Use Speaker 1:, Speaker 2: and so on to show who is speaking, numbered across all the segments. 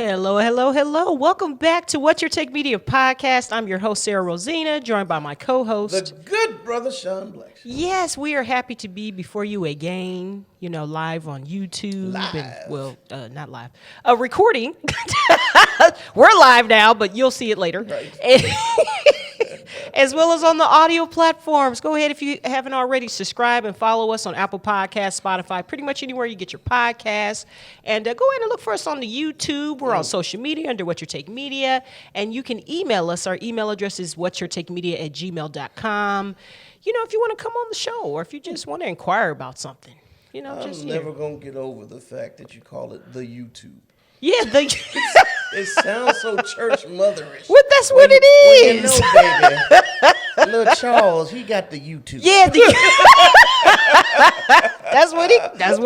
Speaker 1: Hello, hello, hello. Welcome back to What's Your Take Media podcast. I'm your host, Sarah Rosina, joined by my co-host.
Speaker 2: The good brother, Sean Black.
Speaker 1: Yes, we are happy to be before you again, live on YouTube.
Speaker 2: Live.
Speaker 1: And, not live. Recording. We're live now, but you'll see it later.
Speaker 2: Right.
Speaker 1: As well as on the audio platforms. Go ahead if you haven't already, subscribe and follow us on Apple Podcasts, Spotify, pretty much anywhere you get your podcasts. And go ahead and look for us on the YouTube. We're on social media under What's Your Take Media. And you can email us. Our email address is whatsyourtakemedia@gmail.com. If you want to come on the show or if you just want to inquire about something.
Speaker 2: I'm never going to get over the fact that you call it the YouTube.
Speaker 1: Yeah,
Speaker 2: It sounds so church motherish.
Speaker 1: Well, that's what it is.
Speaker 2: Baby. Little Charles, he got the YouTube.
Speaker 1: Yeah, that's what it is.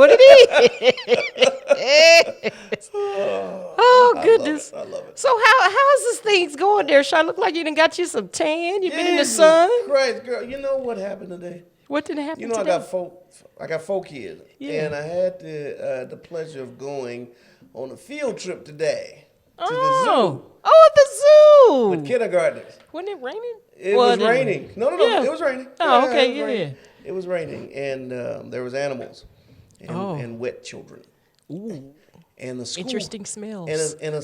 Speaker 1: Oh goodness!
Speaker 2: I love it.
Speaker 1: So how's this things going there, Sean? Look like you done got you some tan. You been in the sun.
Speaker 2: Christ, girl, you know what happened today?
Speaker 1: What did happen today?
Speaker 2: I got 4 kids, and I had the pleasure of going on a field trip today. To the zoo.
Speaker 1: Oh, at the zoo.
Speaker 2: With kindergartners.
Speaker 1: Wasn't it raining?
Speaker 2: It was raining. No,
Speaker 1: Yeah.
Speaker 2: it was raining.
Speaker 1: Oh, okay,
Speaker 2: it was raining. It was raining, and there was animals and wet children.
Speaker 1: Ooh.
Speaker 2: And a school,
Speaker 1: Interesting smells.
Speaker 2: And a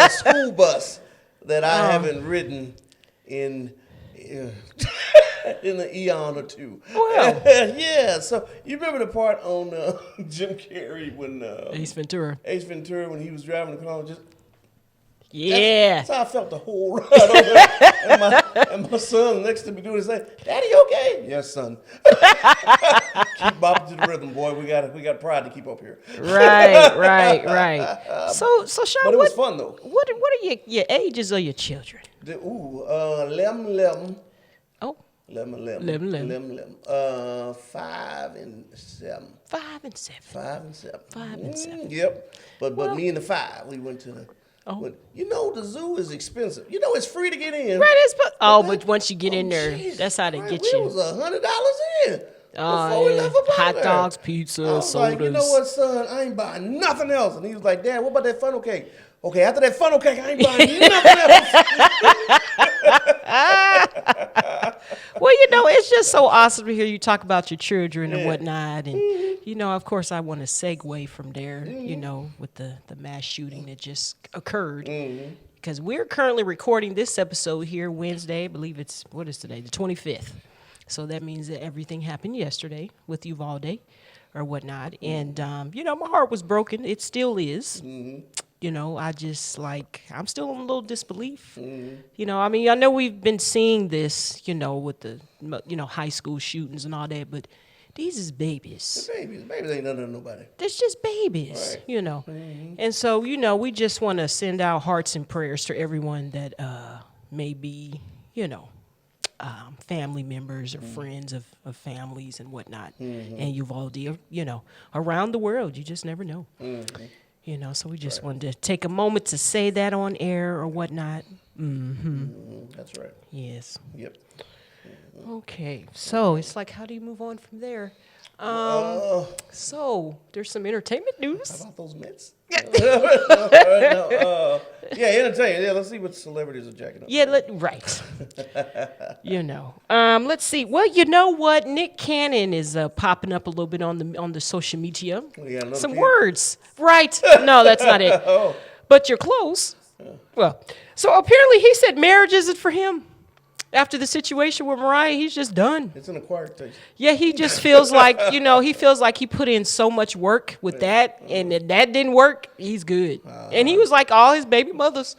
Speaker 2: school bus that I haven't ridden in an eon or two.
Speaker 1: Wow.
Speaker 2: Yeah, so you remember the part on Jim Carrey when
Speaker 1: Ace Ventura.
Speaker 2: when he was driving the car,
Speaker 1: Yeah.
Speaker 2: That's how I felt the whole ride over. and my son next to me doing his thing. Daddy, you okay? Yes, son. Keep bopping to the rhythm, boy. We got pride to keep up here.
Speaker 1: Right. So Sean,
Speaker 2: But it was fun though.
Speaker 1: What are your ages of your children?
Speaker 2: Lem.
Speaker 1: Oh.
Speaker 2: Lem. 5 and 7.
Speaker 1: 5 and 7.
Speaker 2: 5 and 7.
Speaker 1: 5 and 7.
Speaker 2: Yep. But me and the 5, we went to the.
Speaker 1: Oh.
Speaker 2: But, the zoo is expensive. It's free to get in.
Speaker 1: Right, but once you get in there,
Speaker 2: Jesus
Speaker 1: that's how they
Speaker 2: Christ,
Speaker 1: get you.
Speaker 2: It was $100 in. Before we left up out
Speaker 1: hot
Speaker 2: there.
Speaker 1: dogs, pizza,
Speaker 2: I was
Speaker 1: sodas.
Speaker 2: like, you know what, son? I ain't buying nothing else. And he was like, Dad, what about that funnel cake? Okay, after that funnel cake, I ain't buying nothing else.
Speaker 1: Well, it's just so awesome to hear you talk about your children and whatnot. And, of course, I want to segue from there, with the mass shooting that just occurred. Because we're currently recording this episode here Wednesday. I believe what is today? The 25th. So that means that everything happened yesterday with Uvalde or whatnot. And, my heart was broken. It still is. I just I'm still in a little disbelief. I know we've been seeing this, with the, high school shootings and all that, but these is babies.
Speaker 2: Babies ain't nothing to nobody.
Speaker 1: It's just babies,
Speaker 2: Right.
Speaker 1: And so, we just want to send out hearts and prayers to everyone that may be, family members or friends of families and whatnot. And Uvalde, around the world, you just never know. So we just wanted to take a moment to say that on air or whatnot.
Speaker 2: That's right.
Speaker 1: Yes.
Speaker 2: Yep.
Speaker 1: Okay. So it's like, how do you move on from there? So there's some entertainment news.
Speaker 2: How about those Mets? Entertainment. Yeah, let's see what celebrities are jacking up.
Speaker 1: Yeah, right. Let's see. Well, you know what? Nick Cannon is popping up a little bit on the social media. Some words, right? No, that's not it. But you're close. Well, so apparently he said marriage isn't for him. After the situation with Mariah, he's just done.
Speaker 2: It's an acquired taste.
Speaker 1: Yeah, he just feels like, he feels like he put in so much work with that, and if that didn't work, he's good. And he was like, all his baby mothers,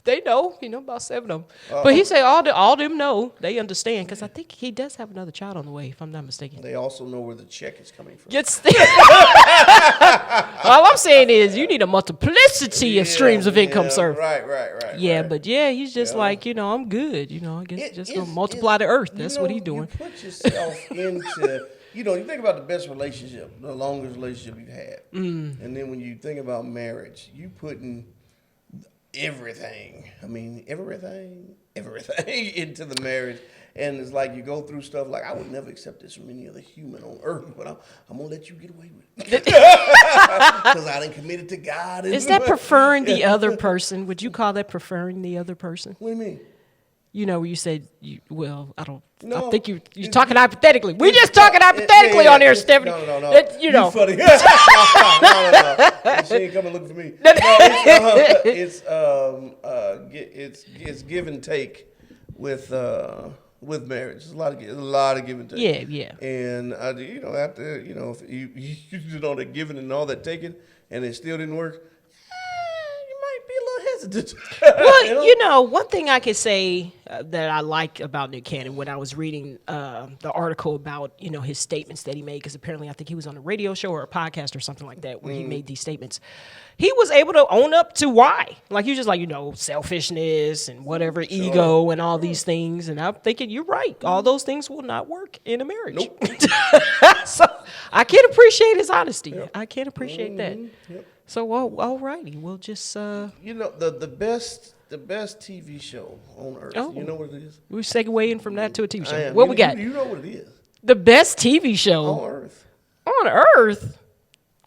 Speaker 1: they know, about 7 of them. But he said all them know, they understand, because I think he does have another child on the way, if I'm not mistaken.
Speaker 2: They also know where the check is coming from.
Speaker 1: All I'm saying is you need a multiplicity of streams of income, sir.
Speaker 2: Right.
Speaker 1: Yeah, but he's just like, I'm good. I guess just going to multiply the earth. That's what he's doing.
Speaker 2: You put yourself into, you think about the best relationship, the longest relationship you've had. And then when you think about marriage, you putting everything into the marriage. And it's like you go through stuff like, I would never accept this from any other human on earth, but I'm going to let you get away with it. because I done committed to God.
Speaker 1: Is that preferring the other person? Would you call that preferring the other person?
Speaker 2: What do you mean?
Speaker 1: You know, you said, I don't.
Speaker 2: No,
Speaker 1: I think you're talking hypothetically. We're just talking hypothetically on here, Stephanie.
Speaker 2: No.
Speaker 1: You know.
Speaker 2: Funny. no. She ain't coming looking for me. No, it's give and take with marriage. It's a lot of give and take.
Speaker 1: Yeah.
Speaker 2: And after if you did all that giving and all that taking, and it still didn't work, you might be a little hesitant.
Speaker 1: Well, one thing I could say that I like about Nick Cannon when I was reading the article about, his statements that he made, because apparently I think he was on a radio show or a podcast or something like that where he made these statements. He was able to own up to why. Like, he was just like, selfishness and whatever, ego and all these things. And I'm thinking, you're right. All those things will not work in a marriage.
Speaker 2: Nope.
Speaker 1: So I can appreciate his honesty.
Speaker 2: Yep.
Speaker 1: I can appreciate that.
Speaker 2: Yep.
Speaker 1: So, all righty. We'll just...
Speaker 2: the best TV show on earth.
Speaker 1: Oh.
Speaker 2: You know what it is?
Speaker 1: We're segueing from that to a TV show.
Speaker 2: I am.
Speaker 1: What we got?
Speaker 2: You know what it is.
Speaker 1: The best TV show
Speaker 2: On earth.
Speaker 1: on earth?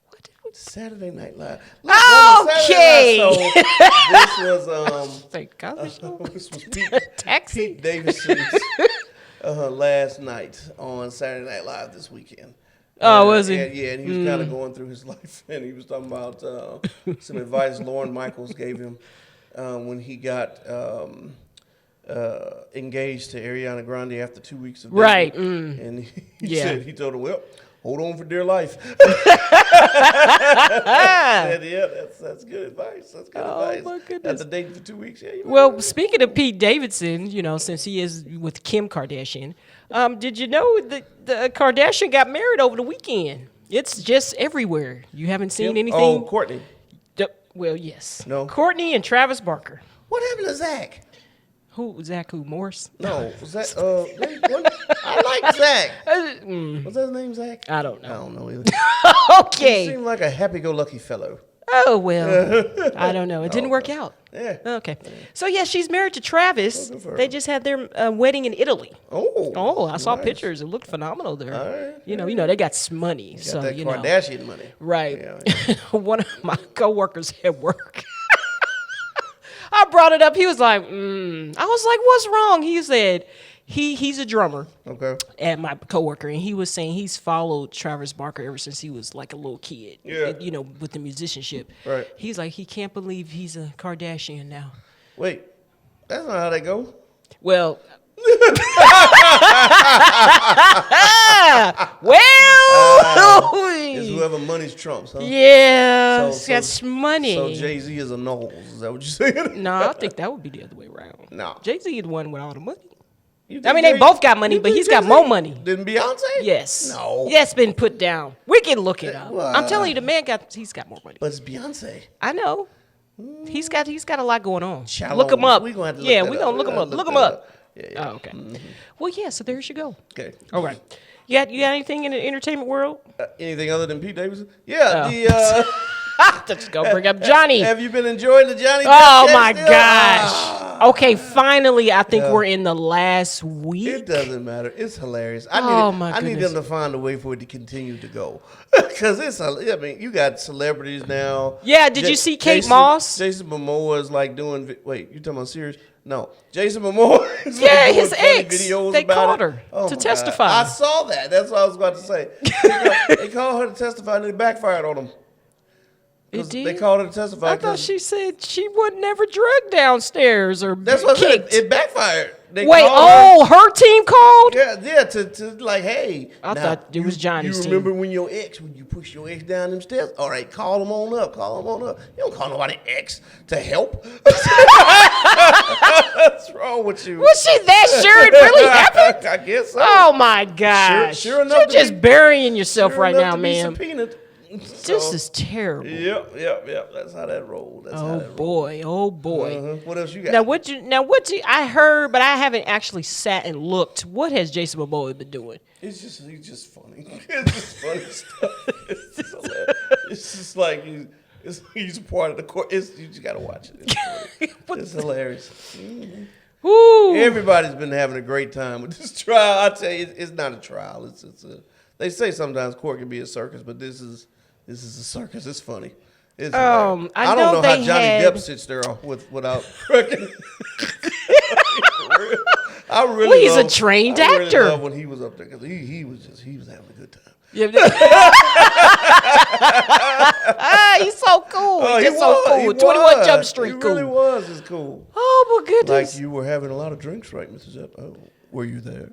Speaker 1: What did we...
Speaker 2: Saturday Night Live.
Speaker 1: Okay.
Speaker 2: This was
Speaker 1: Cosby Show?
Speaker 2: this was
Speaker 1: Taxi.
Speaker 2: Pete Davidson's last night on Saturday Night Live this weekend.
Speaker 1: Oh, was he?
Speaker 2: And he was kind of going through his life, and he was talking about some advice Lorne Michaels gave him when he got engaged to Ariana Grande after 2 weeks of dating.
Speaker 1: Right.
Speaker 2: And he told her, well, hold on for dear life. I said, that's good advice. That's good advice.
Speaker 1: My goodness.
Speaker 2: After dating for 2 weeks,
Speaker 1: Well, speaking of Pete Davidson, since he is with Kim Kardashian, did you know that the Kardashian got married over the weekend? It's just everywhere. You haven't seen anything?
Speaker 2: Oh, Courtney.
Speaker 1: Well, yes.
Speaker 2: No.
Speaker 1: Courtney and Travis Barker.
Speaker 2: What happened to Zach?
Speaker 1: Zach Morris?
Speaker 2: No, was that I like Zach. Was that his name, Zach?
Speaker 1: I don't
Speaker 2: I
Speaker 1: know.
Speaker 2: don't know either.
Speaker 1: Okay.
Speaker 2: He seemed like a happy-go-lucky fellow.
Speaker 1: Oh, well, I don't know. It didn't work out.
Speaker 2: Yeah.
Speaker 1: Okay. So, yeah, she's married to Travis.
Speaker 2: good for her.
Speaker 1: They just had their wedding in Italy.
Speaker 2: Oh.
Speaker 1: I saw
Speaker 2: nice.
Speaker 1: pictures. It looked phenomenal there.
Speaker 2: All right.
Speaker 1: You know, they got some money.
Speaker 2: Got
Speaker 1: So,
Speaker 2: that Kardashian money.
Speaker 1: Right.
Speaker 2: Yeah.
Speaker 1: One of my coworkers at work, I brought it up. He was like, I was like, what's wrong? He said, he's a drummer.
Speaker 2: Okay.
Speaker 1: At my coworker, and he was saying he's followed Travis Barker ever since he was like a little kid.
Speaker 2: Yeah.
Speaker 1: With the musicianship.
Speaker 2: Right.
Speaker 1: He's like, he can't believe he's a Kardashian now.
Speaker 2: Wait, that's not how they go.
Speaker 1: Well,
Speaker 2: It's whoever money's trumps, huh?
Speaker 1: Yeah, that's money.
Speaker 2: So Jay-Z is a Knowles. Is that what you're saying?
Speaker 1: No, I think that would be the other way around.
Speaker 2: No.
Speaker 1: Jay-Z is the one with all the money.
Speaker 2: I
Speaker 1: mean, they both got money, but he's got more money.
Speaker 2: Than Beyonce?
Speaker 1: Yes.
Speaker 2: No.
Speaker 1: That's been put down. We can look it up. I'm telling you, the man he's got more money.
Speaker 2: But it's Beyonce.
Speaker 1: I know. He's got a lot going on.
Speaker 2: Shallow.
Speaker 1: Look him up.
Speaker 2: We gonna have to
Speaker 1: yeah,
Speaker 2: look
Speaker 1: we're
Speaker 2: that
Speaker 1: going to
Speaker 2: up.
Speaker 1: look him up.
Speaker 2: Look
Speaker 1: Look him
Speaker 2: that
Speaker 1: up.
Speaker 2: up. Yeah.
Speaker 1: Oh, okay. Well, yeah, so there you go.
Speaker 2: Okay.
Speaker 1: All right. You got anything in the entertainment world?
Speaker 2: Anything other than Pete Davidson? Yeah.
Speaker 1: Let's go bring up Johnny.
Speaker 2: Have you been enjoying the Johnny?
Speaker 1: Oh, my gosh. Okay, finally, I think we're in the last week.
Speaker 2: It doesn't matter. It's hilarious.
Speaker 1: My
Speaker 2: I need
Speaker 1: goodness.
Speaker 2: them to find a way for it to continue to go. Because you got celebrities now.
Speaker 1: Yeah, did you see Kate Moss?
Speaker 2: Jason Momoa is like doing, wait, you talking about serious? No. Jason Momoa is
Speaker 1: Yeah,
Speaker 2: like doing
Speaker 1: his
Speaker 2: funny
Speaker 1: ex.
Speaker 2: videos
Speaker 1: They
Speaker 2: about
Speaker 1: called
Speaker 2: it.
Speaker 1: her
Speaker 2: Oh
Speaker 1: to
Speaker 2: my
Speaker 1: testify.
Speaker 2: God. I saw that. That's what I was about to say. They called her to testify and it backfired on them.
Speaker 1: It did?
Speaker 2: They called her to testify.
Speaker 1: I thought she said she would never drug downstairs or
Speaker 2: That's what I said.
Speaker 1: kicked.
Speaker 2: It backfired. They
Speaker 1: Wait,
Speaker 2: called
Speaker 1: her team called?
Speaker 2: Yeah, to like, hey.
Speaker 1: I thought it was Johnny's
Speaker 2: You remember when you push your ex down them steps? All right, call them on up. You don't call nobody ex to help. What's wrong with you?
Speaker 1: Was she that sure it really happened?
Speaker 2: I guess so.
Speaker 1: Oh my gosh.
Speaker 2: Sure enough
Speaker 1: You're
Speaker 2: to
Speaker 1: just
Speaker 2: be-
Speaker 1: burying yourself
Speaker 2: Sure
Speaker 1: right
Speaker 2: enough
Speaker 1: now,
Speaker 2: to be
Speaker 1: ma'am.
Speaker 2: subpoenaed.
Speaker 1: This is terrible.
Speaker 2: Yep. That's how that rolled.
Speaker 1: Oh boy.
Speaker 2: What else you got?
Speaker 1: Now what I heard, but I haven't actually sat and looked. What has Jason Momoa been doing?
Speaker 2: He's just funny. It's just funny stuff. It's just hilarious. It's just like he's part of the court. You just gotta watch it. It's hilarious.
Speaker 1: Ooh.
Speaker 2: Everybody's been having a great time with this trial. I tell you, it's not a trial. They say sometimes court can be a circus, but this is This is a circus. It's funny. It's
Speaker 1: I
Speaker 2: hilarious. I
Speaker 1: know
Speaker 2: don't know how
Speaker 1: they
Speaker 2: Johnny
Speaker 1: had-
Speaker 2: Depp sits there without cracking. I really
Speaker 1: Well, he's a
Speaker 2: love-
Speaker 1: trained
Speaker 2: I really
Speaker 1: actor.
Speaker 2: love when he was up there because he was having a good time.
Speaker 1: Yeah. He's so cool.
Speaker 2: Oh,
Speaker 1: He's
Speaker 2: he
Speaker 1: just so
Speaker 2: was.
Speaker 1: cool.
Speaker 2: He
Speaker 1: 21
Speaker 2: was.
Speaker 1: Jump Street,
Speaker 2: He
Speaker 1: cool.
Speaker 2: really was. It's cool.
Speaker 1: Oh my goodness.
Speaker 2: Like you were having a lot of drinks, right, Mrs. Depp? Oh, were you there?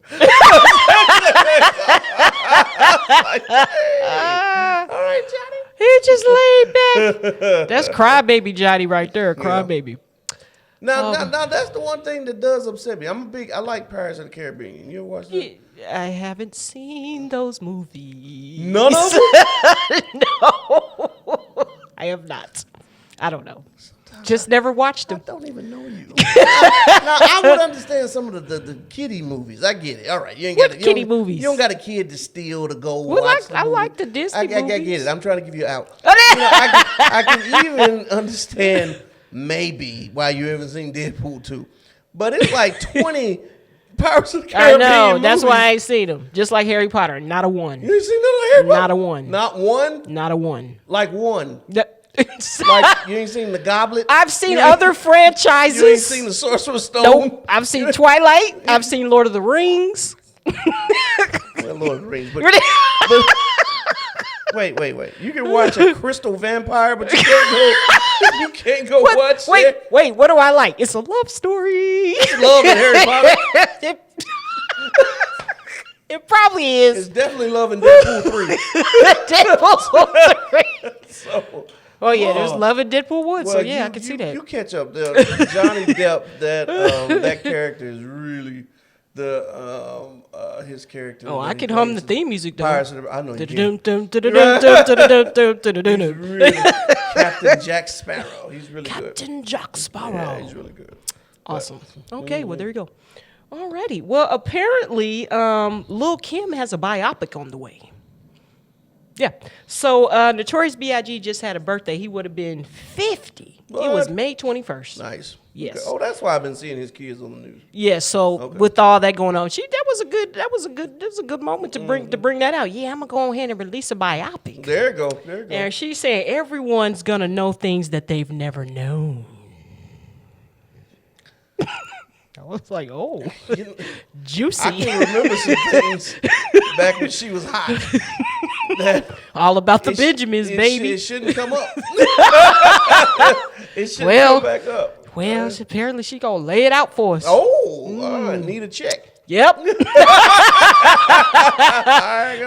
Speaker 2: All right, Johnny.
Speaker 1: He just laid back. That's crybaby Johnny right there. Crybaby.
Speaker 2: Now, that's the one thing that does upset me. I like Pirates of the Caribbean. You ever watch that?
Speaker 1: I haven't seen those movies.
Speaker 2: None of them?
Speaker 1: No. I have not. I don't know. Just never watched
Speaker 2: I
Speaker 1: them.
Speaker 2: don't even know you. Now, I would understand some of the kiddie movies. I get it. All right, you ain't
Speaker 1: What
Speaker 2: got
Speaker 1: kiddie movies?
Speaker 2: You don't got a kid to steal to go
Speaker 1: Well,
Speaker 2: watch.
Speaker 1: I
Speaker 2: movie.
Speaker 1: like the Disney
Speaker 2: I get
Speaker 1: movies.
Speaker 2: it. I'm trying to give you out. I can even understand maybe why you haven't seen Deadpool 2, but it's like 20 Pirates of the
Speaker 1: I
Speaker 2: Caribbean
Speaker 1: know.
Speaker 2: movies.
Speaker 1: That's why I ain't seen them. Just like Harry Potter. Not a one.
Speaker 2: You ain't seen none of Harry Potter?
Speaker 1: Not a one.
Speaker 2: Not one.
Speaker 1: Not a one.
Speaker 2: Like one.
Speaker 1: Like
Speaker 2: You ain't seen the Goblet.
Speaker 1: I've seen
Speaker 2: You ain't-
Speaker 1: other franchises.
Speaker 2: You ain't seen the Sorcerer's Stone.
Speaker 1: Nope. I've seen Twilight. I've seen Lord of the Rings.
Speaker 2: Well, Lord of the Rings, but wait. You can watch a crystal vampire, but you can't go watch it.
Speaker 1: Wait. What do I like? It's a love story.
Speaker 2: Love in Harry Potter.
Speaker 1: It probably
Speaker 2: It's
Speaker 1: is.
Speaker 2: definitely love in Deadpool 3.
Speaker 1: Deadpool's Lord of the Rings.
Speaker 2: So,
Speaker 1: Oh yeah, there's love in Deadpool 1, so
Speaker 2: well,
Speaker 1: yeah, I can see that.
Speaker 2: You catch up there. Johnny Depp, that character is really his character.
Speaker 1: Oh,
Speaker 2: that
Speaker 1: I
Speaker 2: he
Speaker 1: can hum
Speaker 2: plays
Speaker 1: the
Speaker 2: in
Speaker 1: theme music though.
Speaker 2: Pirates of the, I know you can.
Speaker 1: Dun-dun-dun-dun-dun-dun-dun-dun-dun-dun.
Speaker 2: Really, Captain Jack Sparrow. He's really good.
Speaker 1: Captain Jack
Speaker 2: Yeah,
Speaker 1: Sparrow.
Speaker 2: he's really good.
Speaker 1: Awesome. Okay, well there you go. Alrighty. Well, apparently, Lil Kim has a biopic on the way. Yeah. So Notorious B.I.G. just had a birthday. He would have been 50. It was
Speaker 2: What?
Speaker 1: May 21st.
Speaker 2: Nice.
Speaker 1: Yes.
Speaker 2: Okay. Oh, that's why I've been seeing his kids on the news.
Speaker 1: Yeah, so
Speaker 2: Okay.
Speaker 1: with all that going on, that was a good moment to bring that out. Yeah, I'm gonna go ahead and release a biopic.
Speaker 2: There you go.
Speaker 1: And she's saying everyone's gonna know things that they've never known. I was like, oh, juicy.
Speaker 2: I can remember some things back when she was hot. That
Speaker 1: All about the
Speaker 2: it sh-
Speaker 1: Benjamins,
Speaker 2: it
Speaker 1: baby.
Speaker 2: It shouldn't come up. It shouldn't
Speaker 1: Well,
Speaker 2: come back up.
Speaker 1: Well, apparently she gonna lay it out for us.
Speaker 2: Oh, I need a check.
Speaker 1: Yep.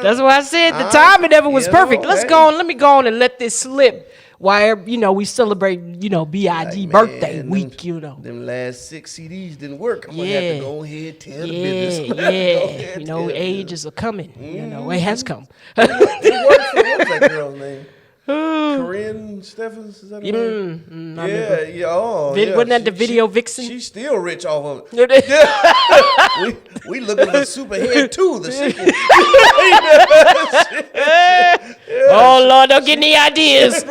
Speaker 1: That's why I said the timing of it was perfect. Let me go on and let this slip while we celebrate, B.I.G. birthday
Speaker 2: Man,
Speaker 1: week,
Speaker 2: Them last 6 CDs didn't work. I'm gonna
Speaker 1: Yeah.
Speaker 2: have to go ahead and tell the business. I'm gonna have to go
Speaker 1: Yeah.
Speaker 2: ahead and tell the
Speaker 1: Ages are coming. It has come.
Speaker 2: It worked for, what was that girl's name? Corinne Steffens, is that her name? Yeah. Oh, yeah.
Speaker 1: Wasn't that the video vixen?
Speaker 2: She's still rich off of it. we looking for Superhead 2, the sequel.
Speaker 1: Oh Lord, don't get any ideas.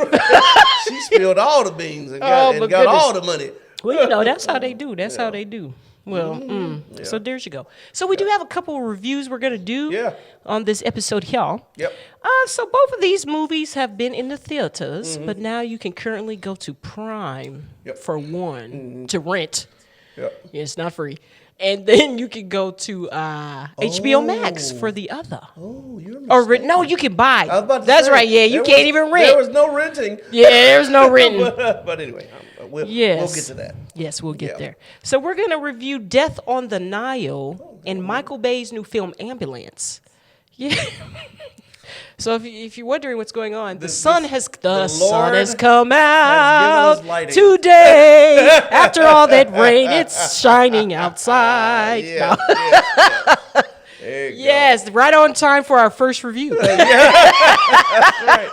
Speaker 2: She spilled all the beans and
Speaker 1: Oh,
Speaker 2: got,
Speaker 1: my
Speaker 2: all
Speaker 1: goodness.
Speaker 2: the money.
Speaker 1: Well, that's how they do. That's how they do. Well, so there you go. So we do have a couple of reviews we're gonna do on this episode here.
Speaker 2: Yep.
Speaker 1: So both of these movies have been in the theaters, but now you can currently go to Prime for one to rent.
Speaker 2: Yep.
Speaker 1: Yeah, it's not free. And then you can go to HBO Max for the other.
Speaker 2: Oh, you're
Speaker 1: No, you can buy.
Speaker 2: I was about to
Speaker 1: That's
Speaker 2: say,
Speaker 1: right. Yeah, you
Speaker 2: there
Speaker 1: can't
Speaker 2: was-
Speaker 1: even rent.
Speaker 2: There was no renting.
Speaker 1: Yeah, there's no renting.
Speaker 2: But anyway, we'll
Speaker 1: Yes.
Speaker 2: get to that.
Speaker 1: Yes, we'll get
Speaker 2: Yeah.
Speaker 1: there. So we're going to review Death on the Nile and Michael Bay's new film Ambulance. Yeah. So if you're wondering what's going on, the sun has come out
Speaker 2: us lighting.
Speaker 1: today. After all that rain, it's shining outside.
Speaker 2: Yeah,
Speaker 1: No.
Speaker 2: There you
Speaker 1: Yes, right on time for our first review.
Speaker 2: go.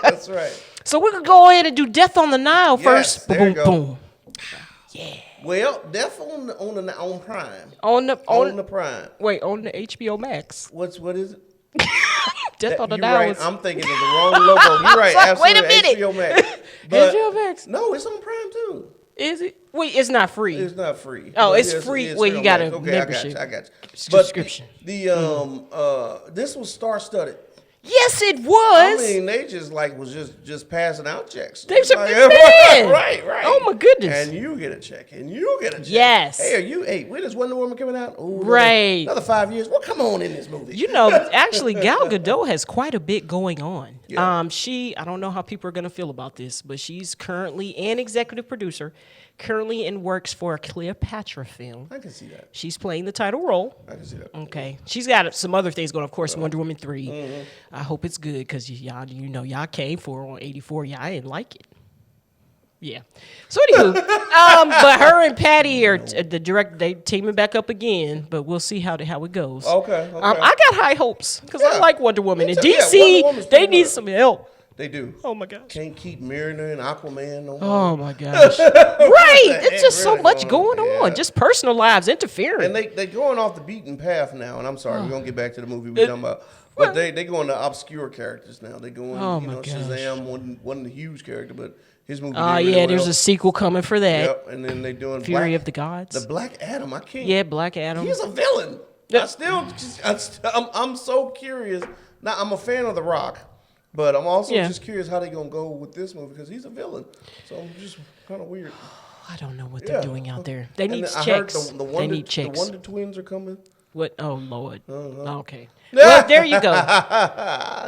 Speaker 2: That's right.
Speaker 1: So we're going to go ahead and do Death on the Nile first.
Speaker 2: there
Speaker 1: Boom,
Speaker 2: you go.
Speaker 1: boom.
Speaker 2: Well, Death on Prime.
Speaker 1: On the
Speaker 2: Prime.
Speaker 1: Wait, on the HBO Max.
Speaker 2: What is it?
Speaker 1: Death on the
Speaker 2: You're
Speaker 1: Nile.
Speaker 2: right.
Speaker 1: is-
Speaker 2: I'm thinking of the wrong logo. You're right.
Speaker 1: like, wait a
Speaker 2: Absolutely.
Speaker 1: minute.
Speaker 2: HBO Max. But
Speaker 1: HBO Max.
Speaker 2: No, it's on Prime too.
Speaker 1: Is it? Wait, it's not free.
Speaker 2: It's not free.
Speaker 1: Oh,
Speaker 2: But
Speaker 1: it's free.
Speaker 2: it's
Speaker 1: Well, you
Speaker 2: on
Speaker 1: got a
Speaker 2: Max. Okay,
Speaker 1: membership.
Speaker 2: I got you.
Speaker 1: Subscription.
Speaker 2: But this was star-studded.
Speaker 1: Yes, it
Speaker 2: I
Speaker 1: was.
Speaker 2: mean, they was just passing out checks.
Speaker 1: They should
Speaker 2: Like,
Speaker 1: be men.
Speaker 2: right.
Speaker 1: Oh my goodness.
Speaker 2: And you get a check, and you get a check.
Speaker 1: Yes.
Speaker 2: Hey, when is Wonder Woman coming out? Ooh,
Speaker 1: Right.
Speaker 2: Another 5 years. Well, come on in this movie.
Speaker 1: You know, actually, Gal Gadot has quite a bit going on.
Speaker 2: Yeah.
Speaker 1: I don't know how people are going to feel about this, but she's currently an executive producer, currently in works for a Cleopatra film.
Speaker 2: I can see that.
Speaker 1: She's playing the title role.
Speaker 2: I can see that.
Speaker 1: Okay. She's got some other things going, of course, Wonder Woman 3. I hope it's good because y'all came for her on 84. Y'all didn't like it. Yeah. So anywho, but her and Patty are the director. They teaming back up again, but we'll see how it goes.
Speaker 2: Okay.
Speaker 1: I got high hopes because I
Speaker 2: Yeah.
Speaker 1: like Wonder Woman. And
Speaker 2: Me too. Yeah,
Speaker 1: DC,
Speaker 2: Wonder Woman's
Speaker 1: they
Speaker 2: pretty
Speaker 1: need
Speaker 2: good.
Speaker 1: some help.
Speaker 2: They do.
Speaker 1: Oh my gosh.
Speaker 2: Can't keep Mariner and Aquaman no more.
Speaker 1: Oh my gosh. Right. It's just so
Speaker 2: really
Speaker 1: much
Speaker 2: going
Speaker 1: going
Speaker 2: on?
Speaker 1: on.
Speaker 2: Yeah.
Speaker 1: Just personal lives interfering.
Speaker 2: And they going off the beaten path now. And I'm sorry, we're gonna get back to the movie we're talking about. But they going to obscure characters now. They going,
Speaker 1: Oh, my gosh.
Speaker 2: Shazam wasn't a huge character, but his movie.
Speaker 1: Oh
Speaker 2: did really
Speaker 1: yeah,
Speaker 2: well.
Speaker 1: there's a sequel coming for that.
Speaker 2: Yep, and then they doing
Speaker 1: Fury of the Gods.
Speaker 2: The Black Adam. I can't.
Speaker 1: Yeah, Black Adam.
Speaker 2: He's a villain. I'm so curious. Now I'm a fan of The Rock, but I'm also just curious how they gonna go with this movie because he's a villain. So I'm just kind of weird.
Speaker 1: I don't know what they're doing out there. They need
Speaker 2: I
Speaker 1: checks.
Speaker 2: heard
Speaker 1: They need checks.
Speaker 2: The Wonder Twins are coming.
Speaker 1: What? Oh Lord. Okay. Well, there you go.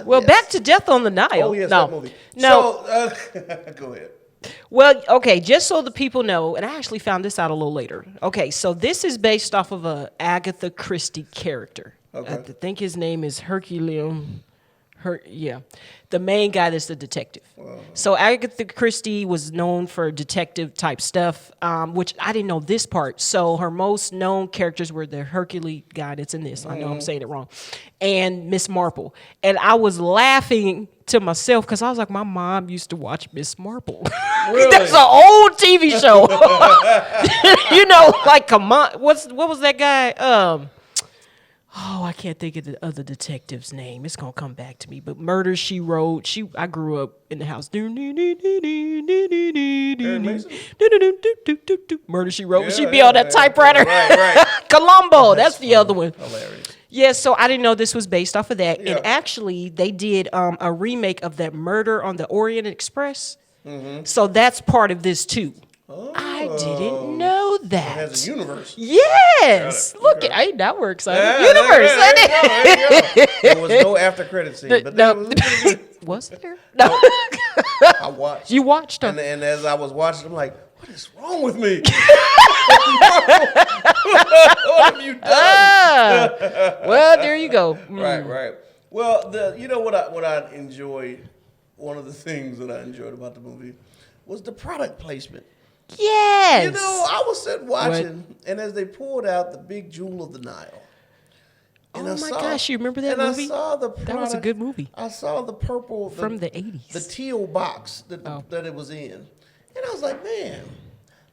Speaker 1: Well, back to Death on the Nile.
Speaker 2: Oh yes,
Speaker 1: no.
Speaker 2: that movie.
Speaker 1: No.
Speaker 2: So, go ahead.
Speaker 1: Well, okay, just so the people know, and I actually found this out a little later. Okay, so this is based off of a Agatha Christie character.
Speaker 2: Okay.
Speaker 1: I think his name is Hercule. The main guy that's the detective.
Speaker 2: Wow.
Speaker 1: So Agatha Christie was known for detective type stuff, which I didn't know this part. So her most known characters were the Hercule guy that's in this. I know I'm saying it wrong, and Miss Marple. And I was laughing to myself because I was like, my mom used to watch Miss Marple.
Speaker 2: Really?
Speaker 1: That's an old TV show. Like come on, what was that guy? I can't think of the other detective's name. It's gonna come back to me. But Murder, She Wrote. I grew up in the house. Murder, She Wrote. She'd be on that typewriter.
Speaker 2: Right.
Speaker 1: Columbo. That's the other one.
Speaker 2: Hilarious.
Speaker 1: Yeah, so I didn't know this was based off of that.
Speaker 2: Yeah.
Speaker 1: And actually, they did a remake of that Murder on the Orient Express. So that's part of this too. I didn't know that.
Speaker 2: It has a universe.
Speaker 1: Yes.
Speaker 2: Got it.
Speaker 1: Look,
Speaker 2: Okay.
Speaker 1: that works.
Speaker 2: Yeah,
Speaker 1: Universe.
Speaker 2: there you go. There was no after credit scene, but
Speaker 1: No.
Speaker 2: that was pretty good.
Speaker 1: Was there? No.
Speaker 2: I watched.
Speaker 1: You watched her.
Speaker 2: And as I was watching, I'm like, what is wrong with me? What have you done?
Speaker 1: Well, there you go.
Speaker 2: Right. Well, what I enjoyed, one of the things that I enjoyed about the movie was the product placement.
Speaker 1: Yes.
Speaker 2: I was sitting watching, and as they pulled out the big jewel of the Nile. And
Speaker 1: Oh my gosh, you remember that movie?
Speaker 2: I saw the product,
Speaker 1: That was a good movie.
Speaker 2: I saw the purple
Speaker 1: From the 80s.
Speaker 2: the teal box that it was in, and I was like, man,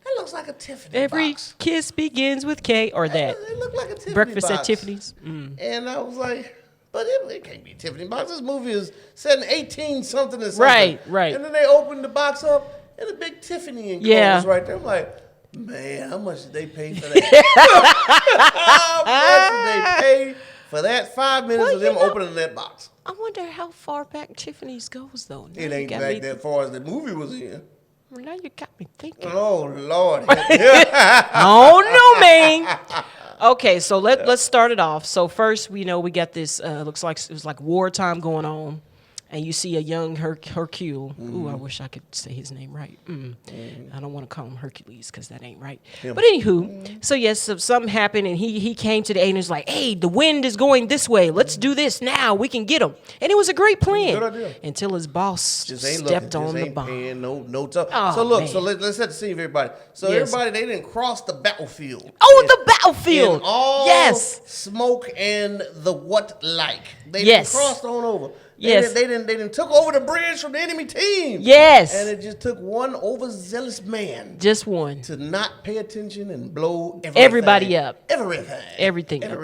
Speaker 2: that looks like a Tiffany
Speaker 1: Every
Speaker 2: box.
Speaker 1: kiss begins with K or that.
Speaker 2: It looked like a Tiffany
Speaker 1: Breakfast
Speaker 2: box.
Speaker 1: at Tiffany's.
Speaker 2: And I was like, but it can't be a Tiffany box. This movie is set in 18-something and something.
Speaker 1: Right.
Speaker 2: And then they opened the box up, and a big Tiffany enclosed right there. I'm like, man, how much did they pay for that? How much did they pay for that 5 minutes of them opening that box?
Speaker 1: I wonder how far back Tiffany's goes, though. Now
Speaker 2: It
Speaker 1: you
Speaker 2: ain't
Speaker 1: got
Speaker 2: back
Speaker 1: me-
Speaker 2: that far as the movie was in.
Speaker 1: Well, now you got me thinking.
Speaker 2: Oh, Lord.
Speaker 1: Oh, no, man. Okay, so let's start it off. So first, we got this, looks like it was like wartime going on. And you see a young Hercule. Ooh, I wish I could say his name right. I don't want to call him Hercules because that ain't right.
Speaker 2: Yeah.
Speaker 1: But anywho, so yes, so something happened and he came to the aid and was like, hey, the wind is going this way. Let's do this now. We can get him. And it was a great plan.
Speaker 2: Good idea.
Speaker 1: Until his boss
Speaker 2: Just ain't
Speaker 1: stepped
Speaker 2: looking,
Speaker 1: on
Speaker 2: just
Speaker 1: the
Speaker 2: ain't
Speaker 1: bomb.
Speaker 2: paying no time.
Speaker 1: Oh,
Speaker 2: So look,
Speaker 1: man.
Speaker 2: so let's set the scene for everybody. So
Speaker 1: Yes.
Speaker 2: everybody, they didn't cross the battlefield.
Speaker 1: Oh, the battlefield.
Speaker 2: In all
Speaker 1: Yes.
Speaker 2: smoke and the what like. They
Speaker 1: Yes.
Speaker 2: didn't crossed on over.
Speaker 1: Yes.
Speaker 2: They didn't took over the bridge from the enemy team.
Speaker 1: Yes.
Speaker 2: And it just took one overzealous man
Speaker 1: Just one.
Speaker 2: to not pay attention and blow everything.
Speaker 1: Everybody up.
Speaker 2: Everything.
Speaker 1: Everything up.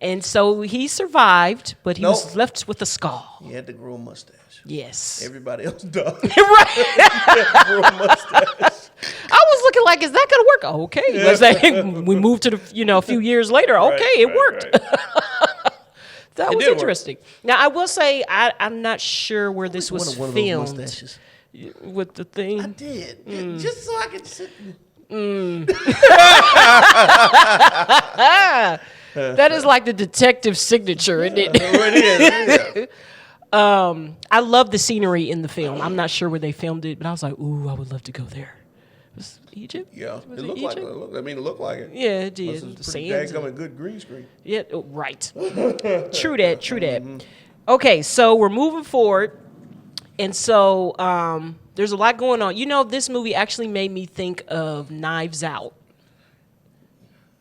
Speaker 1: And so he survived, but he was
Speaker 2: Nope.
Speaker 1: left with a scar.
Speaker 2: He had to grow a mustache.
Speaker 1: Yes.
Speaker 2: Everybody else died.
Speaker 1: Right.
Speaker 2: Grow a mustache.
Speaker 1: I was looking like, is that gonna work? Okay. Let's say we moved to the, a few years later. Okay, it worked.
Speaker 2: Right.
Speaker 1: That was interesting. Now, I will say I'm not sure where this was
Speaker 2: one
Speaker 1: filmed.
Speaker 2: of those mustaches.
Speaker 1: With the thing.
Speaker 2: I did. Just so I could sit.
Speaker 1: That is like the detective signature, isn't it?
Speaker 2: It is.
Speaker 1: I love the scenery in the film. I'm not sure where they filmed it, but I was like, ooh, I would love to go there. Was it Egypt?
Speaker 2: Yeah,
Speaker 1: Was
Speaker 2: it looked like it. It looked like it.
Speaker 1: Yeah, it did.
Speaker 2: This is pretty dadgummit good green screen.
Speaker 1: Yeah, right. True that. Mm-hmm. Okay, so we're moving forward. And so there's a lot going on. You know, this movie actually made me think of Knives Out.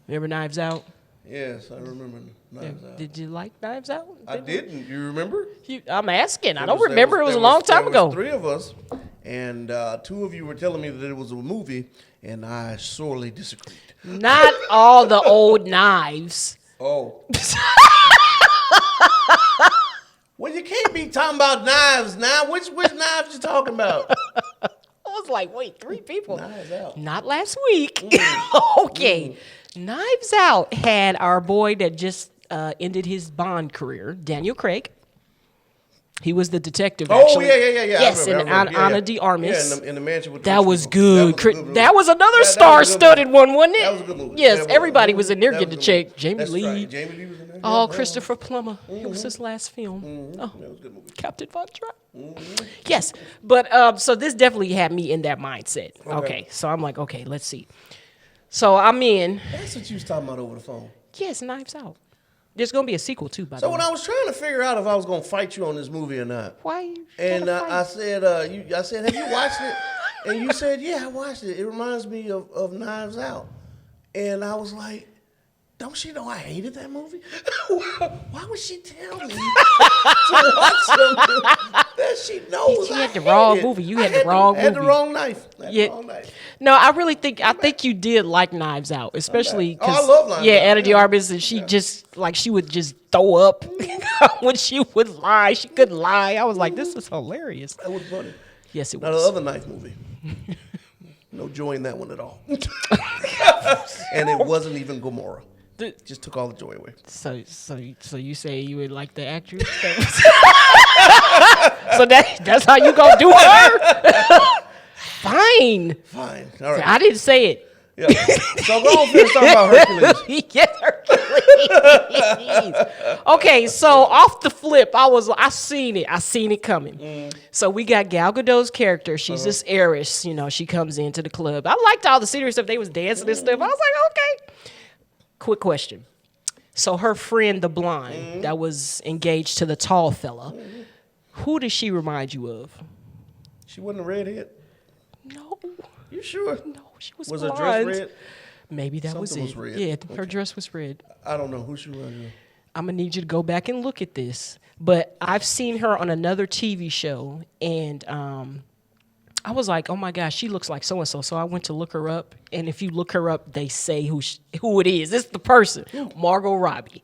Speaker 1: Remember Knives Out?
Speaker 2: Yes, I remember Knives Out.
Speaker 1: Did you like Knives Out?
Speaker 2: I didn't. You remember?
Speaker 1: I'm asking. I don't remember. It was a long time ago.
Speaker 2: There was 3 of us, and 2 of you were telling me that it was a movie, and I sorely disagreed.
Speaker 1: Not all the old knives.
Speaker 2: Oh. Well, you can't be talking about knives now. Which knives you talking about?
Speaker 1: I was like, wait, 3 people?
Speaker 2: Knives Out.
Speaker 1: Not last week. Okay. Knives Out had our boy that just ended his Bond career, Daniel Craig. He was the detective, actually.
Speaker 2: Oh, yeah.
Speaker 1: Yes, and Ana de Armas.
Speaker 2: Yeah, in the mansion with
Speaker 1: that was good. That was another
Speaker 2: that
Speaker 1: star-studded one, wasn't it?
Speaker 2: That was a good movie.
Speaker 1: Yes, everybody was in there getting the check. Jamie Lee.
Speaker 2: Right. Jamie Lee was in there.
Speaker 1: Oh, Christopher Plummer. It was his last film. Oh,
Speaker 2: That was a good movie.
Speaker 1: Captain Von Trapp. Yes, but so this definitely had me in that mindset. Okay, so I'm like, okay, let's see. So I'm in.
Speaker 2: That's what you was talking about over the phone.
Speaker 1: Yes, Knives Out. There's gonna be a sequel too, by the
Speaker 2: So
Speaker 1: way.
Speaker 2: when I was trying to figure out if I was gonna fight you on this movie or not,
Speaker 1: Why?
Speaker 2: and I said, have you watched it? And you said, yeah, I watched it. It reminds me of Knives Out. And I was like, don't she know I hated that movie? Why would she tell me to watch something that she knows
Speaker 1: You
Speaker 2: I
Speaker 1: had the wrong
Speaker 2: hated?
Speaker 1: movie. You had the wrong
Speaker 2: I had the
Speaker 1: movie.
Speaker 2: wrong knife.
Speaker 1: Yeah. No, I really think you did like Knives Out, especially
Speaker 2: Okay. Oh, I
Speaker 1: because
Speaker 2: love Knives Out.
Speaker 1: Ana de Armas, and she just like she would just throw up when she would lie. She couldn't lie. I was like, this is hilarious.
Speaker 2: That was funny.
Speaker 1: Yes, it
Speaker 2: Now the
Speaker 1: was.
Speaker 2: other knife movie. No joy in that one at all. And it wasn't even Gomorrah. Just took all the joy away.
Speaker 1: So you say you would like the actress? So that's how you gonna do her? Fine.
Speaker 2: All right.
Speaker 1: I didn't say it.
Speaker 2: Yeah. So go on finish talking about Hercules.
Speaker 1: Yes, Hercules. Okay, so off the flip, I seen it coming. So we got Gal Gadot's character. She's this heiress. You know, she comes into the club. I liked all the scenery stuff. They was dancing and stuff. I was like, okay. Quick question. So her friend, the blonde, that was engaged to the tall fella, who does she remind you of?
Speaker 2: She wasn't a redhead?
Speaker 1: No.
Speaker 2: You sure?
Speaker 1: No, she was
Speaker 2: Was her
Speaker 1: blonde.
Speaker 2: dress red?
Speaker 1: Maybe that
Speaker 2: Something
Speaker 1: was it.
Speaker 2: was red.
Speaker 1: Yeah, her dress was red.
Speaker 2: I don't know who she was.
Speaker 1: I'm going to need you to go back and look at this. But I've seen her on another TV show, and I was like, oh, my gosh, she looks like so-and-so. So I went to look her up, and if you look her up, they say who it is. It's the person, Margot Robbie.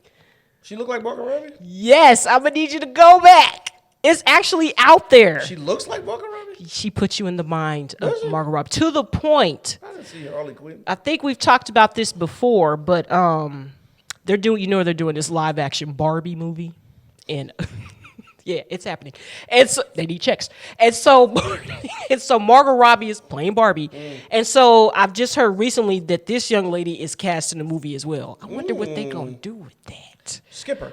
Speaker 2: She look like Margot Robbie?
Speaker 1: Yes, I'm going to need you to go back. It's actually out there.
Speaker 2: She looks like Margot Robbie?
Speaker 1: She puts you in the mind of Margot Robbie to the point.
Speaker 2: I didn't see Harley Quinn.
Speaker 1: I think we've talked about this before, but they're doing this live action Barbie movie, and yeah, it's happening. And so they need checks, and so Margot Robbie is playing Barbie, and so I've just heard recently that this young lady is cast in the movie as well. I wonder what they gonna do with that.
Speaker 2: Skip her.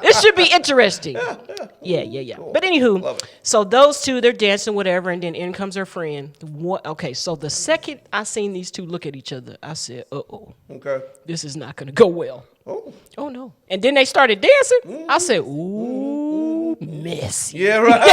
Speaker 1: This should be interesting. Yeah. Cool. But anywho, so those two, they're dancing, whatever, and then in comes her friend. Okay, so the second I seen these two look at each other, I said, uh-oh.
Speaker 2: Okay.
Speaker 1: This is not going to go well. Oh, no. And then they started dancing. I said, ooh, messy.
Speaker 2: Yeah, right. That's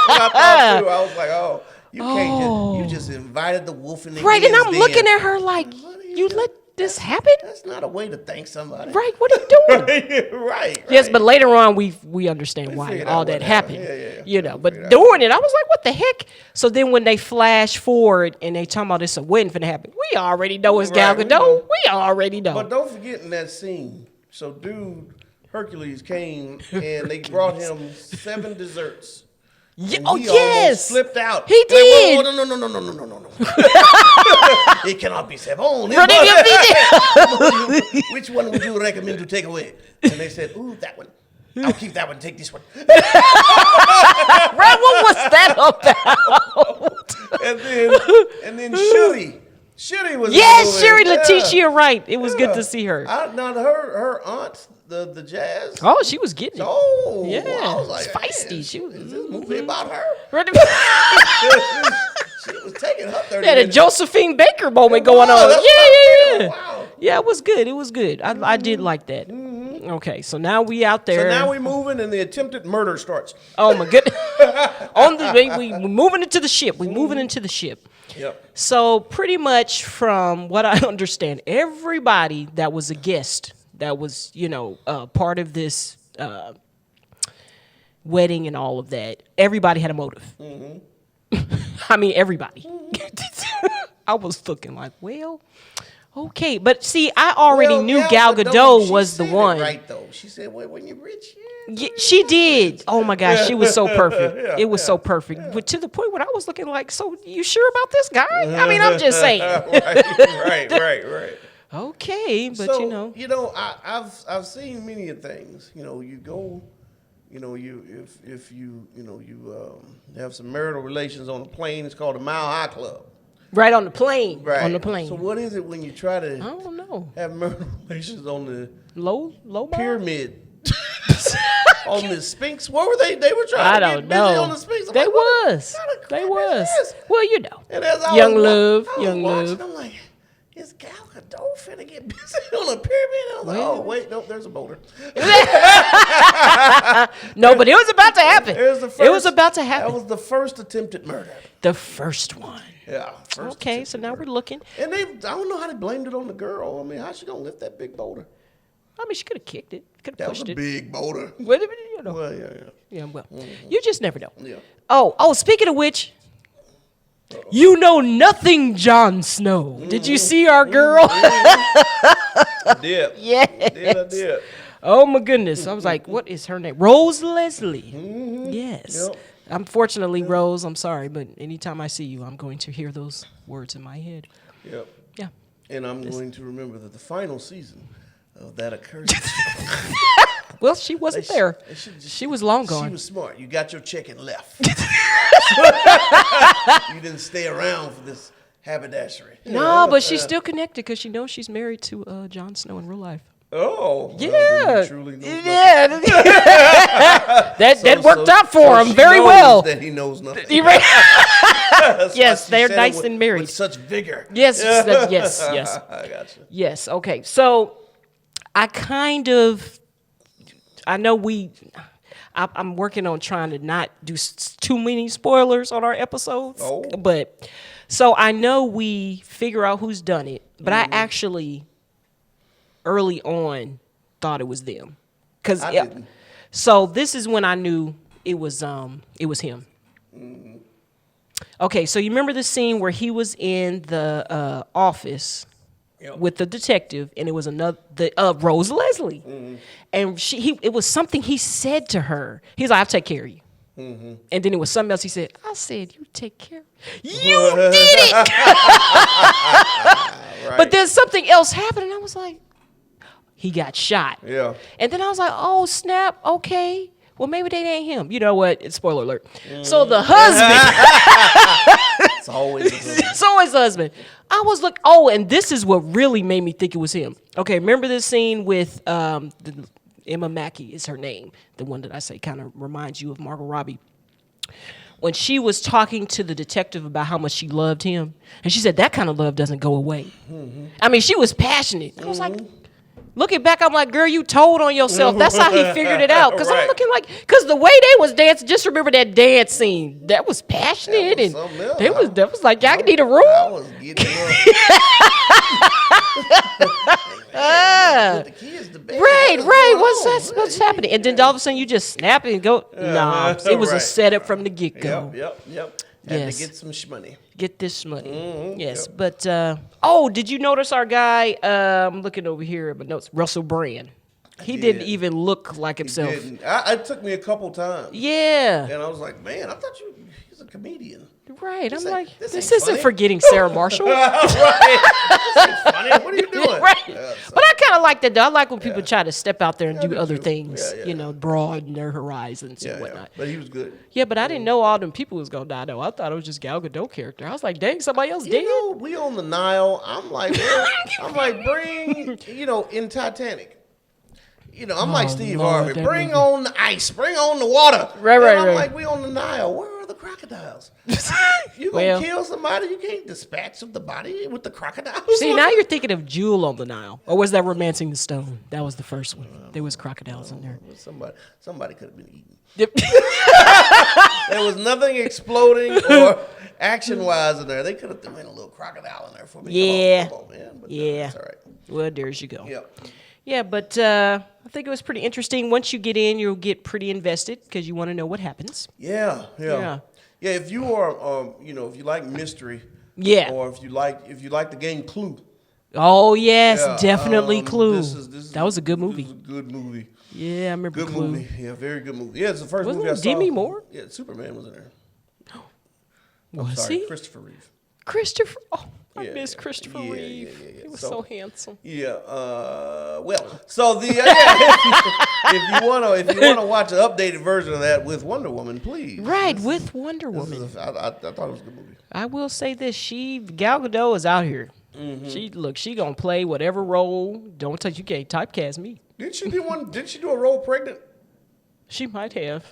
Speaker 2: what I thought, too. I was like, oh, you can't you just invited the wolf in the
Speaker 1: right, and I'm
Speaker 2: den.
Speaker 1: looking at her like, you let this happen?
Speaker 2: That's not a way to thank somebody.
Speaker 1: Right, what are you doing?
Speaker 2: right.
Speaker 1: Yes, but later on we understand why all that happened.
Speaker 2: Yeah.
Speaker 1: You know, but during it, I was like, what the heck? So then when they flash forward and they talking about it's a wedding finna happen, we already know it's Gal Gadot. We already know.
Speaker 2: But don't forget in that scene, so dude, Hercules came and they brought him 7 desserts. And
Speaker 1: oh,
Speaker 2: he
Speaker 1: yes.
Speaker 2: almost flipped out.
Speaker 1: He did.
Speaker 2: Whoa, no. It cannot be said. Oh, which one would you recommend to take away? And they said, ooh, that one. I'll keep that one. Take this one.
Speaker 1: Right, what was that about?
Speaker 2: and then Shuri. Shuri was.
Speaker 1: Yes, Shuri Letitia, right. It was good to see her.
Speaker 2: Now her aunt, the jazz.
Speaker 1: Oh, she was getting it.
Speaker 2: Oh,
Speaker 1: yeah,
Speaker 2: I was like,
Speaker 1: feisty. She was.
Speaker 2: Is this movie about her?
Speaker 1: Right.
Speaker 2: She was taking her 30
Speaker 1: Yeah, the
Speaker 2: minutes.
Speaker 1: Josephine Baker moment going on. Yeah.
Speaker 2: Wow.
Speaker 1: Yeah, it was good. It was good. I did like that. Okay, so now we out there.
Speaker 2: So now we moving and the attempted murder starts.
Speaker 1: Oh my goodness! We moving into the ship. We moving into the ship.
Speaker 2: Yep.
Speaker 1: So pretty much, from what I understand, everybody that was a guest, that was part of this wedding and all of that, everybody had a motive. I mean, everybody. I was looking like, well, okay, but see, I already knew Gal Gadot was the one.
Speaker 2: Right though, she said, "Well, when you're rich."
Speaker 1: Yeah, she did. Oh my gosh, she was so perfect. It was so perfect, but to the point where I was looking like, "So you sure about this guy?" I mean, I'm just saying.
Speaker 2: right.
Speaker 1: Okay, but
Speaker 2: so, I've seen many things. You go. If you have some marital relations on a plane, it's called a Mile High Club.
Speaker 1: Right on the plane.
Speaker 2: Right.
Speaker 1: On the plane.
Speaker 2: So what is it when you try to?
Speaker 1: I don't know.
Speaker 2: Have marital relations on the
Speaker 1: Low
Speaker 2: pyramid? On the Sphinx? What were they? They were trying to get busy on the Sphinx.
Speaker 1: They was. Well,
Speaker 2: And as I
Speaker 1: Young
Speaker 2: was
Speaker 1: Love.
Speaker 2: I'm like, is Gal Gadot finna get busy on a pyramid? I was like, oh wait, no, there's a boulder.
Speaker 1: No, but it was about to happen. It was about to happen.
Speaker 2: That was the first attempted murder.
Speaker 1: The first one.
Speaker 2: Yeah.
Speaker 1: Okay, so now we're looking.
Speaker 2: And I don't know how they blamed it on the girl. I mean, how's she gonna lift that big boulder?
Speaker 1: I mean, she could have kicked it. Could have pushed it.
Speaker 2: That was a big boulder.
Speaker 1: Well,
Speaker 2: Yeah.
Speaker 1: Well, you just never know.
Speaker 2: Yeah.
Speaker 1: Oh, speaking of which, you know nothing, Jon Snow. Did you see our girl?
Speaker 2: I did.
Speaker 1: Yes.
Speaker 2: I did.
Speaker 1: Oh my goodness. I was like, what is her name? Rose Leslie. Yes.
Speaker 2: Yep.
Speaker 1: Unfortunately, Rose, I'm sorry, but anytime I see you, I'm going to hear those words in my head.
Speaker 2: Yep.
Speaker 1: Yeah.
Speaker 2: And I'm going to remember that the final season of that occurred.
Speaker 1: Well, she wasn't there. She was long gone.
Speaker 2: She was smart. You got your check and left. You didn't stay around for this haberdashery.
Speaker 1: No, but she's still connected because she knows she's married to Jon Snow in real life.
Speaker 2: Oh.
Speaker 1: Yeah.
Speaker 2: Well, truly knows
Speaker 1: yeah. that worked out for him very well.
Speaker 2: That he knows nothing.
Speaker 1: Yes, they're nice and married.
Speaker 2: With such vigor.
Speaker 1: Yes.
Speaker 2: I got you.
Speaker 1: Yes. Okay. So I know I'm working on trying to not do too many spoilers on our episodes.
Speaker 2: Oh.
Speaker 1: But so I know we figure out who's done it, but I actually early on thought it was them.
Speaker 2: I didn't.
Speaker 1: So this is when I knew it was him.
Speaker 2: Mm-hmm.
Speaker 1: Okay, so you remember the scene where he was in the office with the detective, and it was Rose Leslie, and it was something he said to her. He's like, "I'll take care of you," and then it was something else he said. I said, "You take care. You did it."
Speaker 2: Right.
Speaker 1: But then something else happened, and I was like, he got shot.
Speaker 2: Yeah.
Speaker 1: And then I was like, oh, snap. Okay. Well, maybe they ain't him. You know what? It's spoiler alert. So the husband.
Speaker 2: It's always the husband.
Speaker 1: It's always the husband. I was like, and this is what really made me think it was him. Okay, remember this scene with Emma Mackey is her name. The one that I say kind of reminds you of Margot Robbie. When she was talking to the detective about how much she loved him, and she said, that kind of love doesn't go away. Mm-hmm. I mean, she was passionate. I was like, looking back, I'm like, girl, you told on yourself. That's how he figured it out. Because I'm looking like, because the way they was dancing, just remember that dance scene. That was passionate. That was like, y'all need a room.
Speaker 2: I was getting up. The kids to bed.
Speaker 1: Right. What's happening? And then all of a sudden you just snap it and go, nah. It was a setup from the get-go.
Speaker 2: Yep. Had to get some shmoney.
Speaker 1: Get this money.
Speaker 2: Mm-hmm.
Speaker 1: Yes. But, did you notice our guy, I'm looking over here, but notes, Russell Brand. He didn't even look like himself.
Speaker 2: It took me a couple times.
Speaker 1: Yeah.
Speaker 2: And I was like, man, I thought he's a comedian.
Speaker 1: Right. I'm like, this
Speaker 2: isn't
Speaker 1: isn't forgetting Sarah Marshall.
Speaker 2: Right. This ain't funny. What are you doing?
Speaker 1: Right.
Speaker 2: Yeah,
Speaker 1: But I kind of like that, though. I like when people try to step out there and do other
Speaker 2: too.
Speaker 1: things,
Speaker 2: Yeah.
Speaker 1: Broaden their horizons and whatnot.
Speaker 2: But he was good.
Speaker 1: Yeah, but I didn't know all them people was going to die, though. I thought it was just Gal Gadot character. I was like, dang, somebody else dead?
Speaker 2: We on the Nile. I'm like, bring, in Titanic. I'm like Steve
Speaker 1: Lord,
Speaker 2: Harvey. Bring on the ice. Bring on the water.
Speaker 1: Right.
Speaker 2: I'm like, we on the Nile. Where are the crocodiles? You gonna kill somebody? You can't dispatch of the body with the crocodiles.
Speaker 1: See, now you're thinking of Jewel on the Nile. Or was that Romancing the Stone? That was the first one. There was crocodiles in there.
Speaker 2: Somebody could have been eaten.
Speaker 1: Yep.
Speaker 2: There was nothing exploding or action-wise in there. They could have thrown a little crocodile in there for me.
Speaker 1: Yeah.
Speaker 2: Come on, man. But
Speaker 1: That's
Speaker 2: all right.
Speaker 1: Well, there's you go.
Speaker 2: Yep.
Speaker 1: Yeah, but I think it was pretty interesting. Once you get in, you'll get pretty invested because you want to know what happens.
Speaker 2: Yeah. If you are, if you like mystery, or if you like the game Clue.
Speaker 1: Oh yes, definitely Clue. That was a good movie.
Speaker 2: This is a good movie.
Speaker 1: Yeah, I remember
Speaker 2: Good
Speaker 1: Clue.
Speaker 2: movie. Yeah, very good movie. Yeah, it's the first movie I saw.
Speaker 1: Demi Moore?
Speaker 2: Yeah, Superman was in there.
Speaker 1: Was he?
Speaker 2: Christopher Reeve.
Speaker 1: Christopher. Oh, I
Speaker 2: Yeah,
Speaker 1: miss Christopher Reeve.
Speaker 2: Yeah.
Speaker 1: He was so handsome.
Speaker 2: Yeah. So the if you wanna watch an updated version of that with Wonder Woman, please.
Speaker 1: Right, with Wonder Woman.
Speaker 2: I thought it was a good movie.
Speaker 1: I will say this: Gal Gadot is out here. Mm-hmm. She gonna play whatever role. Don't touch. You can't typecast me.
Speaker 2: Did she do one? Did she do a role pregnant?
Speaker 1: She might have.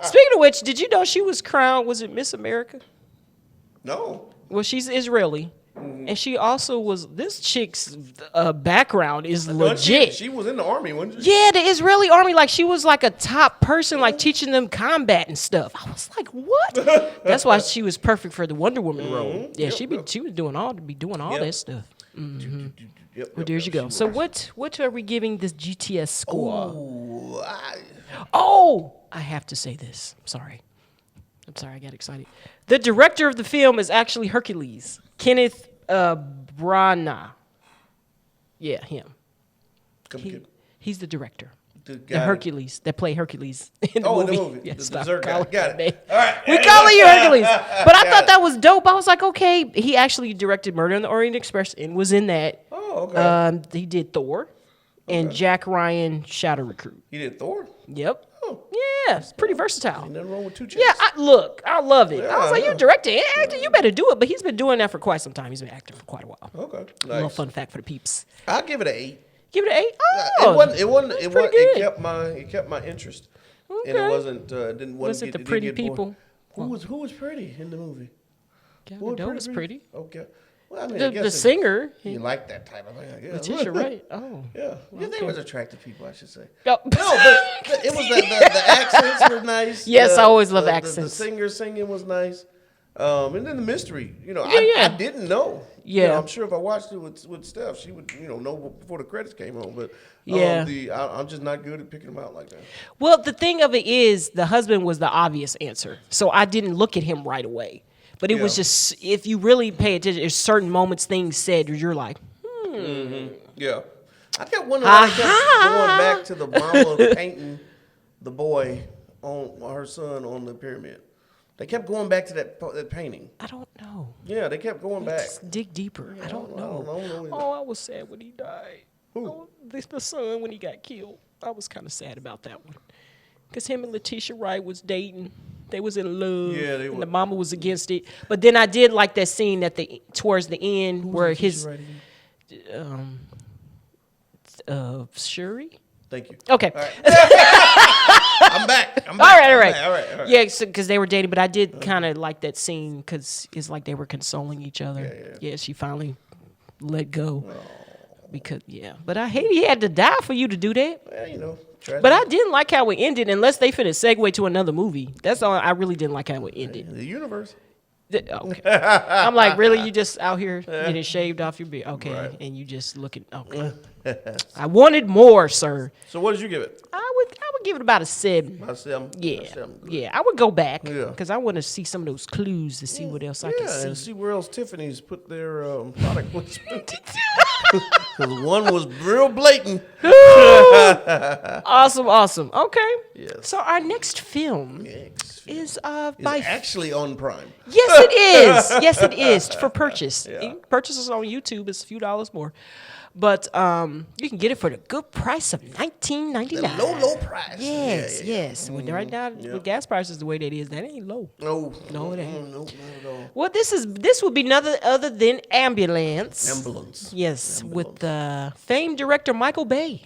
Speaker 1: Speaking of which, did you know she was crowned? Was it Miss America?
Speaker 2: No.
Speaker 1: Well, she's Israeli. Mm-hmm. And she also was, this chick's background is legit.
Speaker 2: She was in the army, wasn't she?
Speaker 1: Yeah, the Israeli army. Like, she was like a top person, like teaching them combat and stuff. I was like, what? That's why she was perfect for the Wonder Woman role. Yeah, she was doing all that stuff. Mm-hmm. Well, there you go. So what are we giving this GTS score? I have to say this. I'm sorry, I got excited. The director of the film is actually Hercules, Kenneth Branagh. Yeah, him. He's the director. The Hercules that play Hercules in the movie.
Speaker 2: In the movie.
Speaker 1: Yes,
Speaker 2: the dessert guy. Got it. All right.
Speaker 1: We call you Hercules. But I thought that was dope. I was like, okay. He actually directed Murder on the Orient Express and was in that.
Speaker 2: Oh, okay.
Speaker 1: He did Thor and Jack Ryan Shadow Recruit.
Speaker 2: He did Thor?
Speaker 1: Yep. Oh. Yeah, it's pretty versatile.
Speaker 2: Ain't nothing wrong with two chicks.
Speaker 1: Yeah, I love it. I was like, you directed, acting, you better do it. But he's been doing that for quite some time. He's been acting for quite a while.
Speaker 2: Okay. Nice.
Speaker 1: A little fun fact for the peeps.
Speaker 2: I'll give it an 8.
Speaker 1: Give it an 8? Oh,
Speaker 2: it kept my interest.
Speaker 1: Okay.
Speaker 2: And it wasn't
Speaker 1: Was it the pretty people?
Speaker 2: Who was pretty in the movie?
Speaker 1: Gal Gadot was pretty.
Speaker 2: Okay. Well, I mean,
Speaker 1: The singer.
Speaker 2: You like that type of thing, I guess.
Speaker 1: Letitia Wright. Oh.
Speaker 2: Yeah. They was attractive people, I should say.
Speaker 1: Oh.
Speaker 2: No, but it was the accents were nice.
Speaker 1: Yes, I always love accents.
Speaker 2: The singer singing was nice. And then the mystery, I didn't know.
Speaker 1: Yeah.
Speaker 2: I'm sure if I watched it with Steph, she would, know before the credits came on. But I'm just not good at picking them out like that.
Speaker 1: Well, the thing of it is, the husband was the obvious answer, so I didn't look at him right away. But it was just, if you really pay attention, there's certain moments, things said, where you're like,
Speaker 2: Mm-hmm. Yeah. I kept wondering why they kept going back to the mama painting the boy on her son on the pyramid. They kept going back to that painting.
Speaker 1: I don't know.
Speaker 2: Yeah, they kept going back.
Speaker 1: Just dig deeper.
Speaker 2: Yeah,
Speaker 1: I don't know.
Speaker 2: I don't know.
Speaker 1: Oh, I was sad when he died.
Speaker 2: Who?
Speaker 1: Oh, the son when he got killed. I was kind of sad about that one. Because him and Letitia Wright was dating. They was in love. Yeah, they were. And the mama was against it. But then I did like that scene towards the end where his Shuri?
Speaker 2: Thank you.
Speaker 1: Okay.
Speaker 2: All right. I'm back.
Speaker 1: All right.
Speaker 2: All right.
Speaker 1: Yeah, because they were dating, but I did kind of like that scene because it's like they were consoling each other. Yeah, she finally let go. Because but I hate he had to die for you to do that.
Speaker 2: Well,
Speaker 1: but I didn't like how it ended unless they finna segue to another movie. That's all. I really didn't like how it ended.
Speaker 2: The universe.
Speaker 1: Okay. I'm like, really? You just out here getting shaved off your beard? Okay.
Speaker 2: Right.
Speaker 1: And you just looking, okay. I wanted more, sir.
Speaker 2: So what did you give it?
Speaker 1: I would give it about a 7.
Speaker 2: About a 7?
Speaker 1: Yeah. I would go back
Speaker 2: Yeah.
Speaker 1: because I want to see some of those clues to see what else I can see.
Speaker 2: And see where else Tiffany's put their product placement. Because one was real blatant.
Speaker 1: Awesome. Okay.
Speaker 2: Yes.
Speaker 1: So our next film is by
Speaker 2: It's actually on Prime.
Speaker 1: Yes, it is. Yes, it is for purchase.
Speaker 2: Yeah.
Speaker 1: You can purchase it on YouTube. It's a few dollars more, but you can get it for the good price of $19.99.
Speaker 2: The low price.
Speaker 1: Yes. Well, right now, with gas prices the way that is, that ain't low.
Speaker 2: No,
Speaker 1: it ain't.
Speaker 2: No, not at all.
Speaker 1: Well, this would be another other than Ambulance.
Speaker 2: Ambulance.
Speaker 1: Yes, with famed director Michael Bay.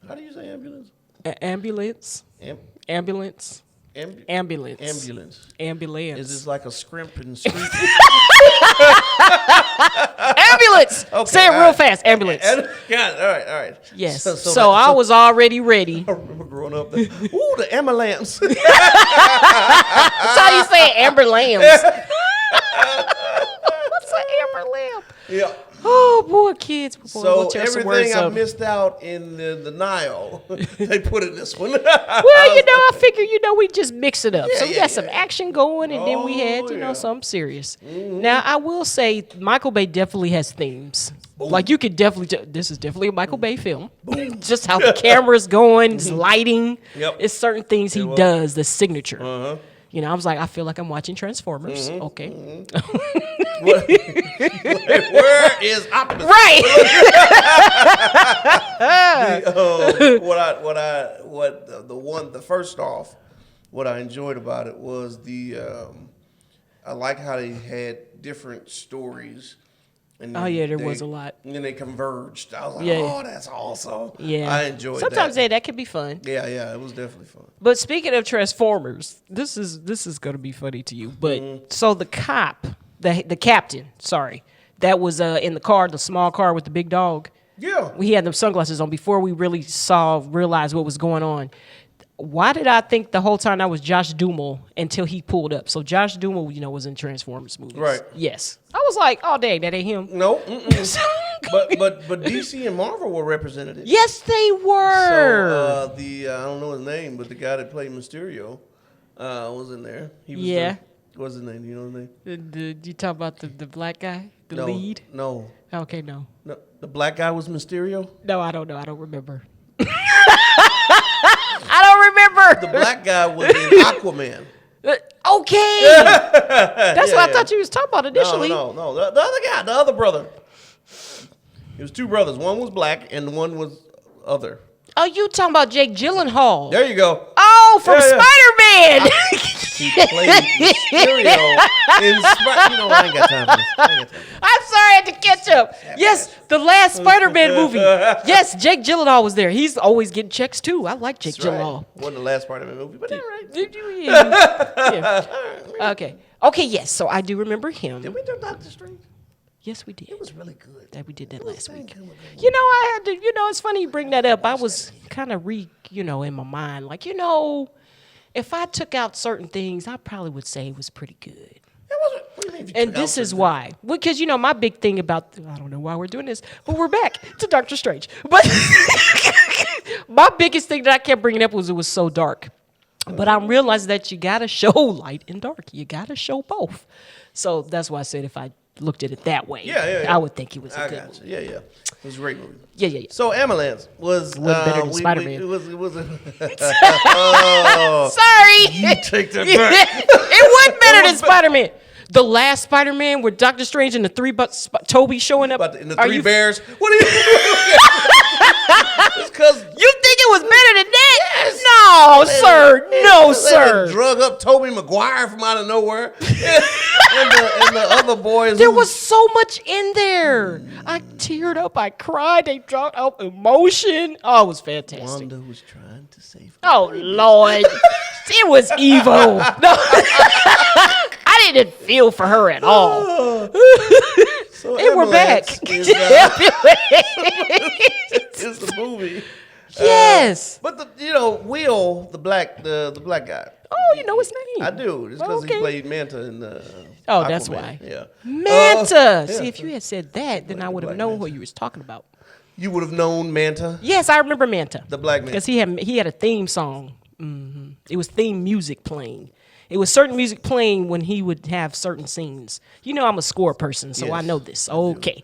Speaker 2: How do you say ambulance?
Speaker 1: Ambulance. Ambulance. Ambulance.
Speaker 2: Ambulance.
Speaker 1: Ambulance.
Speaker 2: Is this like a scrimp and street?
Speaker 1: Ambulance.
Speaker 2: Okay,
Speaker 1: Say it real fast. Ambulance.
Speaker 2: Got it. All right.
Speaker 1: Yes. So I was already ready.
Speaker 2: I remember growing up. Ooh, the ambulance.
Speaker 1: That's how you say it, Amber Lambs. What's an Amber Lamb?
Speaker 2: Yeah.
Speaker 1: Oh, boy, kids.
Speaker 2: So everything I missed out in the Nile, they put in this one.
Speaker 1: Well, I figure, we just mix it up. So we got some action going, and then we had, something serious. Mm-hmm. Now, I will say Michael Bay definitely has themes. Boom. Like, you could definitely, this is definitely a Michael Bay film. Just how the camera's going, it's lighting. Yep. It's certain things he does, the signature. Uh-huh. I was like, I feel like I'm watching Transformers. Mm-hmm. Okay. Mm-hmm.
Speaker 2: Where is Optimus?
Speaker 1: Right.
Speaker 2: First off, what I enjoyed about it was I like how they had different stories. And
Speaker 1: there was a lot.
Speaker 2: And then they converged. I was like, that's awesome.
Speaker 1: Yeah.
Speaker 2: I enjoyed
Speaker 1: Sometimes
Speaker 2: that.
Speaker 1: That can be fun.
Speaker 2: Yeah, it was definitely fun.
Speaker 1: But speaking of Transformers, this is going to be funny to you. But so the cop, the captain, that was in the car, the small car with the big dog.
Speaker 2: Yeah.
Speaker 1: We had them sunglasses on before we really realized what was going on. Why did I think the whole time that was Josh Duhamel until he pulled up? So Josh Duhamel, was in Transformers movies.
Speaker 2: Right.
Speaker 1: Yes. I was like, oh, dang, that ain't him.
Speaker 2: No. but DC and Marvel were represented.
Speaker 1: Yes, they were.
Speaker 2: So I don't know his name, but the guy that played Mysterio was in there. He was what's his name? Do you know his name?
Speaker 1: You talk about the black guy, the lead?
Speaker 2: No.
Speaker 1: Okay, no.
Speaker 2: The black guy was Mysterio?
Speaker 1: No, I don't know. I don't remember. I don't remember.
Speaker 2: The black guy was in Aquaman.
Speaker 1: Okay. That's what I thought you was talking about initially.
Speaker 2: No. The other guy, the other brother. It was two brothers. One was black and one was other.
Speaker 1: Oh, you talking about Jake Gyllenhaal?
Speaker 2: There you go.
Speaker 1: Oh, from Spider-Man.
Speaker 2: He played Mysterio in I ain't got time for this.
Speaker 1: I'm sorry, I had to catch up. Yes, the last Spider-Man movie. Yes, Jake Gyllenhaal was there. He's always getting checks, too. I like Jake Gyllenhaal.
Speaker 2: Wasn't the last Spider-Man movie, but that's right.
Speaker 1: Yeah. Okay, yes, so I do remember him.
Speaker 2: Did we do Doctor Strange?
Speaker 1: Yes, we did.
Speaker 2: It was really good.
Speaker 1: That we did that last week. I had to, it's funny you bring that up. I was kind of in my mind, like, if I took out certain things, I probably would say it was pretty good.
Speaker 2: What do you mean
Speaker 1: and this is why. Because, my big thing about, I don't know why we're doing this, but we're back to Doctor Strange. But my biggest thing that I kept bringing up was it was so dark. But I'm realizing that you got to show light and dark. You got to show both. So that's why I said if I looked at it that way, I would think it was a good movie.
Speaker 2: Yeah. It was a great movie.
Speaker 1: Yeah.
Speaker 2: So Ambulance was
Speaker 1: better than Spider-Man.
Speaker 2: It was
Speaker 1: Sorry.
Speaker 2: You take that back.
Speaker 1: It wasn't better than Spider-Man. The last Spider-Man with Doctor Strange and the three Toby showing up.
Speaker 2: And the three bears. What are you It's because
Speaker 1: you think it was better than that?
Speaker 2: Yes.
Speaker 1: No, sir. No, sir.
Speaker 2: Drug up Toby Maguire from out of nowhere. and the other boys.
Speaker 1: There was so much in there. I teared up. I cried. They dropped out emotion. Oh, it was fantastic.
Speaker 2: Wanda was trying to save her.
Speaker 1: Oh, Lord. It was evil. No. I didn't feel for her at all.
Speaker 2: So
Speaker 1: and we're back.
Speaker 2: Is the movie.
Speaker 1: Yes.
Speaker 2: But Will, the black guy.
Speaker 1: Oh, you know his name.
Speaker 2: I do. It's because he played Manta in the
Speaker 1: Oh,
Speaker 2: Aquaman.
Speaker 1: that's why.
Speaker 2: Yeah.
Speaker 1: Manta. See, if you had said that, then I would have known what you was talking about.
Speaker 2: You would have known Manta?
Speaker 1: Yes, I remember Manta.
Speaker 2: The black man.
Speaker 1: Because he had a theme song. Mm-hmm. It was theme music playing. It was certain music playing when he would have certain scenes. You know, I'm a score person, so I know this. Okay.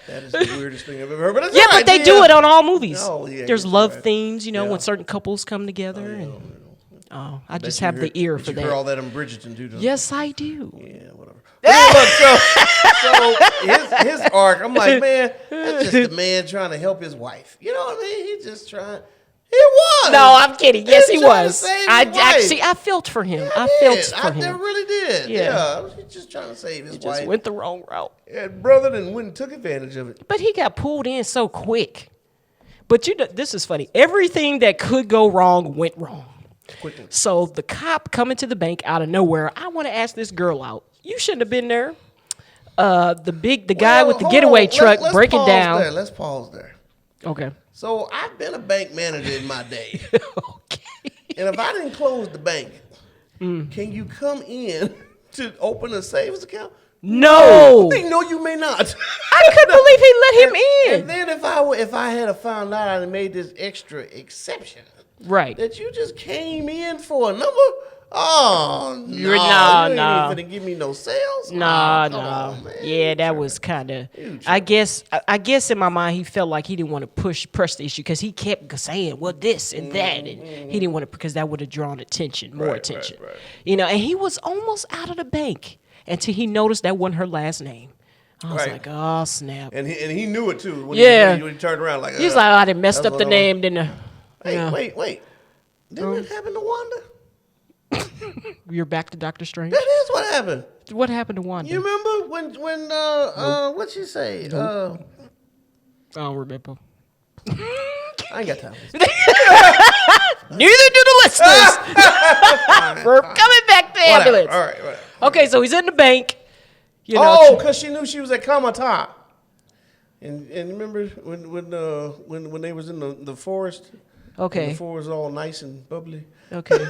Speaker 2: That is the weirdest thing I've ever heard. But it's
Speaker 1: Yeah,
Speaker 2: all right.
Speaker 1: but they do it on all movies.
Speaker 2: Oh, yeah,
Speaker 1: There's
Speaker 2: you're
Speaker 1: love
Speaker 2: right.
Speaker 1: themes, you know,
Speaker 2: Yeah.
Speaker 1: when certain couples come together. I just have the ear for
Speaker 2: you
Speaker 1: that.
Speaker 2: hear all that in Bridgerton, too, don't you?
Speaker 1: Yes, I do.
Speaker 2: Yeah, whatever. But look, so his arc, I'm like, man, that's just the man trying to help his wife. You know what I mean? He's just trying. He was.
Speaker 1: No, I'm kidding. Yes, he
Speaker 2: trying to
Speaker 1: was.
Speaker 2: save his
Speaker 1: I
Speaker 2: wife.
Speaker 1: actually, I felt for him.
Speaker 2: Yeah,
Speaker 1: I felt for
Speaker 2: I
Speaker 1: him.
Speaker 2: really did.
Speaker 1: Yeah.
Speaker 2: Yeah. He's just trying to save his
Speaker 1: Just
Speaker 2: wife.
Speaker 1: went the wrong route.
Speaker 2: And brother then went and took advantage of it.
Speaker 1: But he got pulled in so quick. But you know, this is funny. Everything that could go wrong went wrong.
Speaker 2: Quickly.
Speaker 1: So the cop coming to the bank out of nowhere. I want to ask this girl out. You shouldn't have been there. The guy with the getaway truck
Speaker 2: let's
Speaker 1: breaking
Speaker 2: pause
Speaker 1: down.
Speaker 2: There. Let's pause there.
Speaker 1: Okay.
Speaker 2: So I've been a bank manager in my day.
Speaker 1: Okay.
Speaker 2: And if I didn't close the bank, can you come in to open a savings account?
Speaker 1: No.
Speaker 2: No, you may not.
Speaker 1: I couldn't believe he let him in.
Speaker 2: And then if I had found out I made this extra exception,
Speaker 1: Right.
Speaker 2: that you just came in for a number. Oh no!
Speaker 1: You're-
Speaker 2: you
Speaker 1: no.
Speaker 2: ain't even finna give me no sales.
Speaker 1: No,
Speaker 2: Come
Speaker 1: no.
Speaker 2: on, man.
Speaker 1: Yeah, that was kind of. I guess in my mind he felt like he didn't want to press the issue because he kept saying, "Well, this and that," and he didn't want to because that would have drawn attention, more attention.
Speaker 2: Right.
Speaker 1: You know, and he was almost out of the bank until he noticed that wasn't her last name. I was
Speaker 2: Right.
Speaker 1: like, "Oh snap!"
Speaker 2: And he knew it too. When
Speaker 1: Yeah.
Speaker 2: when he turned around like
Speaker 1: He's like, "Oh, I done messed
Speaker 2: that's
Speaker 1: up the
Speaker 2: what I
Speaker 1: name." Then,
Speaker 2: Hey,
Speaker 1: yeah.
Speaker 2: wait. Didn't that happen to Wanda?
Speaker 1: You're back to Doctor Strange.
Speaker 2: That is what happened.
Speaker 1: What happened to Wanda?
Speaker 2: You remember when what'd she say?
Speaker 1: I don't remember.
Speaker 2: I ain't got time.
Speaker 1: Neither do the listeners. We're coming back to ambulance.
Speaker 2: All right.
Speaker 1: Okay, so he's in the bank. You know,
Speaker 2: Oh, because she knew she was at Kamata. And remember when they was in the forest?
Speaker 1: Okay.
Speaker 2: And the forest was all nice and bubbly.
Speaker 1: Okay.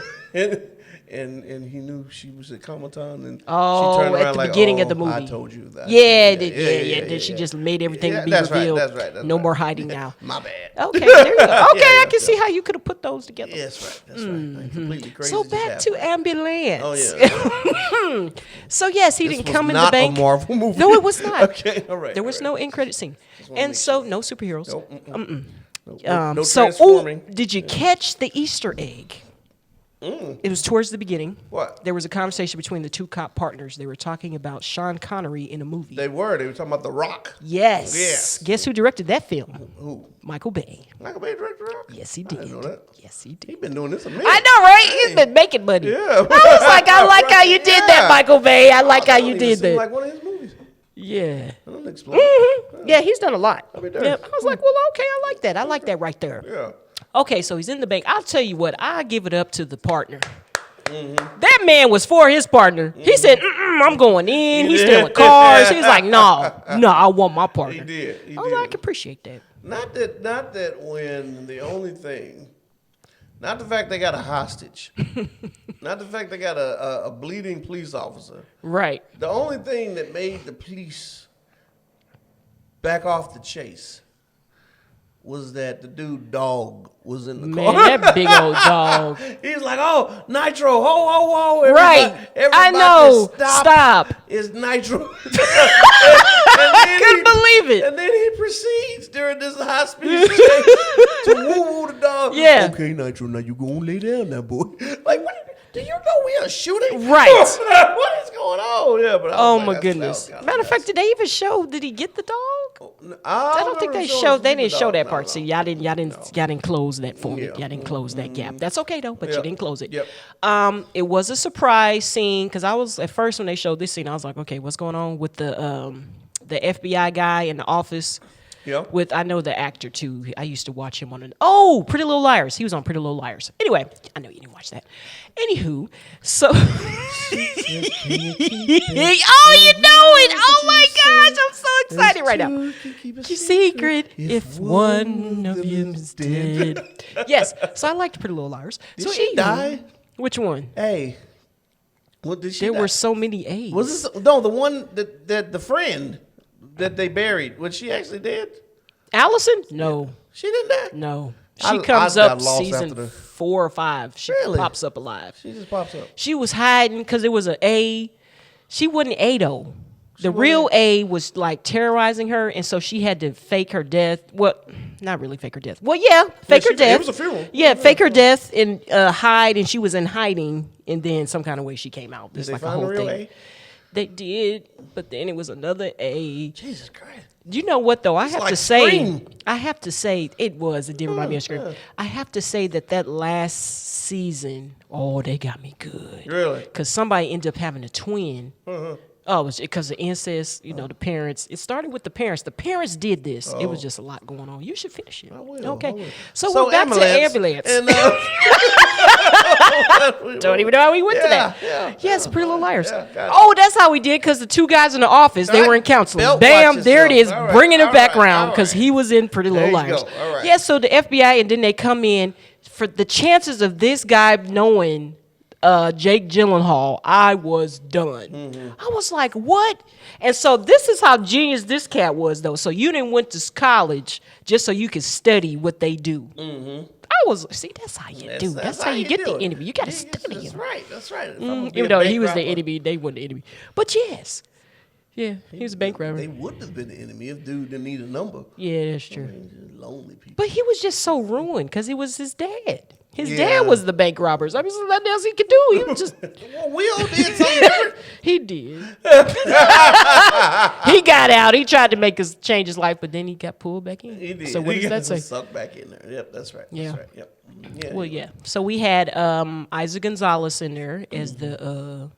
Speaker 2: and he knew she was at Comic-Con and
Speaker 1: Oh,
Speaker 2: she turned
Speaker 1: at
Speaker 2: around
Speaker 1: the
Speaker 2: like,
Speaker 1: beginning of the
Speaker 2: I
Speaker 1: movie.
Speaker 2: told you that.
Speaker 1: Yeah. Then she just made everything be
Speaker 2: that's
Speaker 1: revealed.
Speaker 2: Right, that's right.
Speaker 1: No more hiding now.
Speaker 2: My bad.
Speaker 1: Okay, there you go. Okay, I can see how you could have put those together.
Speaker 2: Yeah, that's right. Completely crazy.
Speaker 1: So
Speaker 2: just
Speaker 1: back
Speaker 2: happened.
Speaker 1: to ambulance.
Speaker 2: Oh, yeah.
Speaker 1: So yes, he
Speaker 2: This
Speaker 1: didn't
Speaker 2: was
Speaker 1: come in
Speaker 2: not
Speaker 1: the bank.
Speaker 2: a Marvel movie.
Speaker 1: No, it was not.
Speaker 2: Okay, all right.
Speaker 1: There was no end credit scene, and so no superheroes.
Speaker 2: Nope. No
Speaker 1: So,
Speaker 2: transforming.
Speaker 1: did you catch the Easter egg? It was towards the beginning.
Speaker 2: What?
Speaker 1: There was a conversation between the two cop partners. They were talking about Sean Connery in a movie.
Speaker 2: They were talking about The Rock.
Speaker 1: Yes.
Speaker 2: Yes.
Speaker 1: Guess who directed that film?
Speaker 2: Who?
Speaker 1: Michael Bay.
Speaker 2: Michael Bay directed The Rock?
Speaker 1: Yes, he
Speaker 2: I
Speaker 1: did.
Speaker 2: didn't know that.
Speaker 1: Yes, he did.
Speaker 2: He's been doing this a minute.
Speaker 1: I know, right? He's been making money.
Speaker 2: Yeah.
Speaker 1: I was like, I like how you did that,
Speaker 2: Yeah.
Speaker 1: Michael Bay. I like how
Speaker 2: That
Speaker 1: you
Speaker 2: don't even
Speaker 1: did
Speaker 2: seem
Speaker 1: that.
Speaker 2: like one of his movies.
Speaker 1: Yeah.
Speaker 2: I don't explain.
Speaker 1: Yeah, he's done a lot.
Speaker 2: I mean, there.
Speaker 1: Yeah, I was like, well, okay, I like that. I like that right there.
Speaker 2: Yeah.
Speaker 1: Okay, so he's in the bank. I'll tell you what, I give it up to the partner. That man was for his partner. He said, I'm going in. He's stealing cars. He was like, no, I want my partner.
Speaker 2: He did. He
Speaker 1: I was
Speaker 2: did.
Speaker 1: like, I can appreciate that.
Speaker 2: Not that when the only thing, not the fact they got a hostage, not the fact they got a bleeding police officer.
Speaker 1: Right.
Speaker 2: The only thing that made the police back off the chase was that the dude dog was in the
Speaker 1: Man,
Speaker 2: car.
Speaker 1: that big old dog.
Speaker 2: He's like, oh, Nitro, ho.
Speaker 1: Right. I know. Stop.
Speaker 2: It's Nitro.
Speaker 1: I couldn't believe it.
Speaker 2: And then he proceeds during this high-speed chase to woo the dog.
Speaker 1: Yeah.
Speaker 2: Okay, Nitro, now you gonna lay down now, boy. Like, what? Do you know we are shooting?
Speaker 1: Right.
Speaker 2: What is going on? Yeah, but I
Speaker 1: Oh
Speaker 2: was
Speaker 1: my
Speaker 2: like,
Speaker 1: goodness.
Speaker 2: that was
Speaker 1: Matter of fact, did they even show? Did he get the dog?
Speaker 2: I
Speaker 1: I don't think they showed. They didn't show that part. See, y'all didn't close that for me.
Speaker 2: Yeah.
Speaker 1: Y'all didn't close that gap. That's okay though, but you
Speaker 2: Yep.
Speaker 1: didn't close it.
Speaker 2: Yep.
Speaker 1: It was a surprise scene because I was at first when they showed this scene, I was like, okay, what's going on with the FBI guy in the office?
Speaker 2: Yeah.
Speaker 1: With I know the actor too. I used to watch him on Pretty Little Liars. He was on Pretty Little Liars. Anyway, I know you didn't watch that. Anywho, so oh, you know it. Oh my gosh, I'm so excited right now. Keep a secret if one of you is dead. Yes, so I liked Pretty Little Liars.
Speaker 2: Did
Speaker 1: So
Speaker 2: she die?
Speaker 1: Which one?
Speaker 2: Hey. What did she
Speaker 1: There
Speaker 2: die?
Speaker 1: were so many A's.
Speaker 2: Was this the one that the friend that they buried? Was she actually dead?
Speaker 1: Allison? No,
Speaker 2: She didn't die.
Speaker 1: no.
Speaker 2: I
Speaker 1: She comes
Speaker 2: got
Speaker 1: up
Speaker 2: lost
Speaker 1: season
Speaker 2: after the
Speaker 1: 4 or 5. She
Speaker 2: Really?
Speaker 1: pops up alive.
Speaker 2: She just pops up.
Speaker 1: She was hiding because it was an A. She wasn't A though. The real A was like terrorizing her, and so she had to fake her death. Well, not really fake her death. Well, yeah, fake her death.
Speaker 2: It was a funeral.
Speaker 1: Yeah, fake her death and hide, and she was in hiding, and then some kind of way she came out.
Speaker 2: Did
Speaker 1: It's
Speaker 2: they
Speaker 1: like a
Speaker 2: find
Speaker 1: whole
Speaker 2: the real
Speaker 1: thing.
Speaker 2: A?
Speaker 1: They did, but then it was another A.
Speaker 2: Jesus Christ.
Speaker 1: You know what though? I have
Speaker 2: like
Speaker 1: to say,
Speaker 2: Scream.
Speaker 1: it was. It did remind me of Scream. I have to say that last season, they got me good.
Speaker 2: Really?
Speaker 1: Because somebody ended up having a twin. Oh, it was because of incest. You know, the parents. It started with the parents. The parents did this. It was just a lot going on. You should finish it.
Speaker 2: I will.
Speaker 1: Okay. So we're back to ambulance.
Speaker 2: And,
Speaker 1: Don't even know how we went to that.
Speaker 2: Yeah.
Speaker 1: Yes, Pretty Little Liars.
Speaker 2: Yeah, got it.
Speaker 1: Oh, that's how we did because the two guys in the office, they were in counseling.
Speaker 2: Belt
Speaker 1: Bam,
Speaker 2: watch
Speaker 1: there it is,
Speaker 2: yourself. All right,
Speaker 1: bringing
Speaker 2: all
Speaker 1: it back
Speaker 2: right,
Speaker 1: around
Speaker 2: all
Speaker 1: because
Speaker 2: right.
Speaker 1: he was in Pretty Little
Speaker 2: There you
Speaker 1: Liars.
Speaker 2: go. All right.
Speaker 1: Yeah, so the FBI, and then they come in for the chances of this guy knowing Jake Gyllenhaal, I was done. I was like, what? And so this is how genius this cat was, though. So you didn't went to college just so you could study what they do. That's how you do. That's how you get the
Speaker 2: it.
Speaker 1: enemy. You got to study
Speaker 2: That's
Speaker 1: him.
Speaker 2: right. That's right. If I'm gonna be
Speaker 1: Even
Speaker 2: a
Speaker 1: though
Speaker 2: bank
Speaker 1: he was the
Speaker 2: robber,
Speaker 1: enemy, they weren't the enemy. But yes. Yeah, he was a bank robber.
Speaker 2: They wouldn't have been the enemy if dude didn't need a number.
Speaker 1: Yeah, that's true.
Speaker 2: Lonely people.
Speaker 1: But he was just so ruined because it was his dad. His
Speaker 2: Yeah.
Speaker 1: dad was the bank robbers. I mean, there's nothing else he could do. He was just,
Speaker 2: Well, we all did something different.
Speaker 1: he did. He got out. He tried to change his life, but then he got pulled back in.
Speaker 2: He did.
Speaker 1: So what
Speaker 2: He
Speaker 1: does
Speaker 2: got
Speaker 1: that say?
Speaker 2: Sucked back in there. Yep, that's right.
Speaker 1: Yeah.
Speaker 2: That's right. Yep. Yeah.
Speaker 1: Well, yeah. So we had Isa Gonzalez in there as the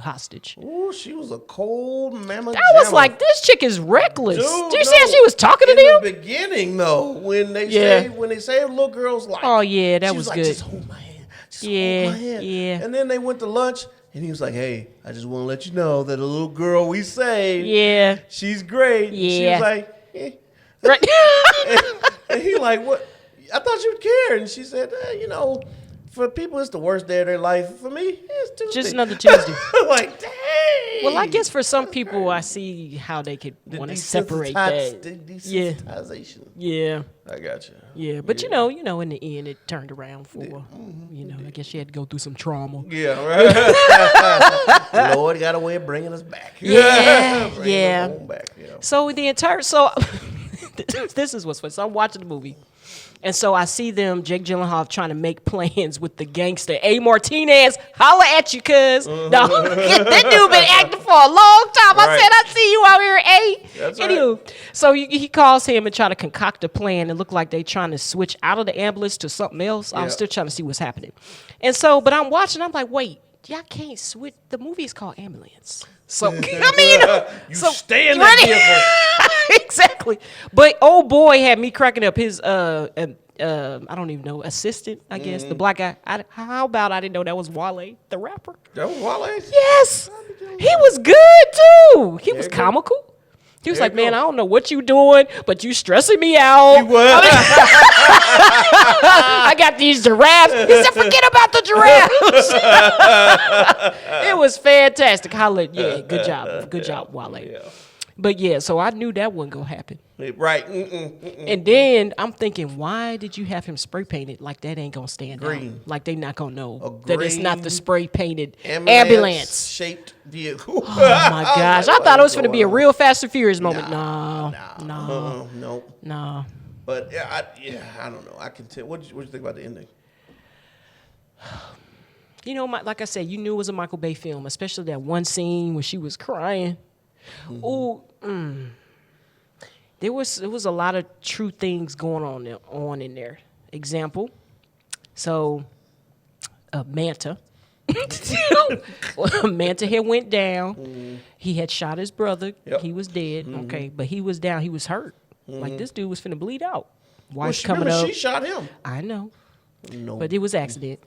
Speaker 1: hostage.
Speaker 2: Ooh, she was a cold mama.
Speaker 1: I was like, this chick is reckless.
Speaker 2: Dude,
Speaker 1: Did you see how she was talking to
Speaker 2: in
Speaker 1: them?
Speaker 2: the beginning, though, when they
Speaker 1: Yeah.
Speaker 2: saved little girl's life.
Speaker 1: Oh, yeah, that
Speaker 2: she
Speaker 1: was
Speaker 2: like,
Speaker 1: good.
Speaker 2: Just hold my hand. Just
Speaker 1: Yeah,
Speaker 2: hold my hand.
Speaker 1: yeah.
Speaker 2: And then they went to lunch, and he was like, "Hey, I just want to let you know that the little girl we saved,
Speaker 1: Yeah.
Speaker 2: she's great." And she
Speaker 1: Yeah.
Speaker 2: was like, eh.
Speaker 1: Right.
Speaker 2: and he like, "What? I thought you would care." And she said, for people, it's the worst day of their life. For me, it's Tuesday.
Speaker 1: Just another Tuesday.
Speaker 2: Like, dang.
Speaker 1: Well, I guess for some people, I see how they could want to separate that. Yeah.
Speaker 2: Desensitization.
Speaker 1: Yeah.
Speaker 2: I got you.
Speaker 1: Yeah. But you know, in the end, it turned around for her. I guess she had to go through some trauma.
Speaker 2: Yeah, right. Lord got a way of bringing us back.
Speaker 1: Yeah,
Speaker 2: Bringing
Speaker 1: yeah.
Speaker 2: us home back,
Speaker 1: So this is what's funny. So I'm watching the movie. And so I see them, Jake Gyllenhaal, trying to make plans with the gangster. A. Martinez, holla at you, cuz. No, that dude been acting for a long time. I
Speaker 2: Right.
Speaker 1: said, I see you out here, A.
Speaker 2: That's
Speaker 1: Anywho, so he calls him and try to concoct a plan. It looked like they trying to switch out of the ambulance to something else. I'm
Speaker 2: Yeah.
Speaker 1: still trying to see what's happening. And so, but I'm watching, I'm like, wait, y'all can't switch. The movie is called Ambulance. So, I mean,
Speaker 2: You
Speaker 1: so,
Speaker 2: stay in that vehicle.
Speaker 1: Exactly. But old boy had me cracking up. His I don't even know, assistant, I guess, the black guy. How about I didn't know that was Wale, the rapper?
Speaker 2: That was Wale?
Speaker 1: Yes. He was good too. He was
Speaker 2: you go.
Speaker 1: comical. He was
Speaker 2: There
Speaker 1: like,
Speaker 2: you
Speaker 1: man,
Speaker 2: go.
Speaker 1: I don't know what you doing, but you stressing me out.
Speaker 2: He was.
Speaker 1: I got these giraffes. He said, forget about the giraffes. It was fantastic. Good job. Good job, Wale.
Speaker 2: Yeah.
Speaker 1: But yeah, so I knew that wasn't going to happen.
Speaker 2: Right.
Speaker 1: And then I'm thinking, why did you have him spray painted like that ain't going to stand
Speaker 2: Green.
Speaker 1: out? Like they not going to know
Speaker 2: A
Speaker 1: that it's not the
Speaker 2: green
Speaker 1: spray painted ambulance.
Speaker 2: Shaped vehicle.
Speaker 1: Oh my gosh. I thought it was going to be a
Speaker 2: going
Speaker 1: real Fast and Furious moment.
Speaker 2: No.
Speaker 1: No.
Speaker 2: But I don't know. I can tell. What you think about the ending?
Speaker 1: You know, like I said, you knew it was a Michael Bay film, especially that one scene where she was crying. There was a lot of true things going on in there. Example, so Manta. Manta had went down. He had shot his brother.
Speaker 2: Yep.
Speaker 1: He was dead. Okay, but he was down. He was hurt. Like this dude was finna bleed out. Wife
Speaker 2: Well,
Speaker 1: coming up.
Speaker 2: she shot him.
Speaker 1: I know,
Speaker 2: No.
Speaker 1: but it was accident.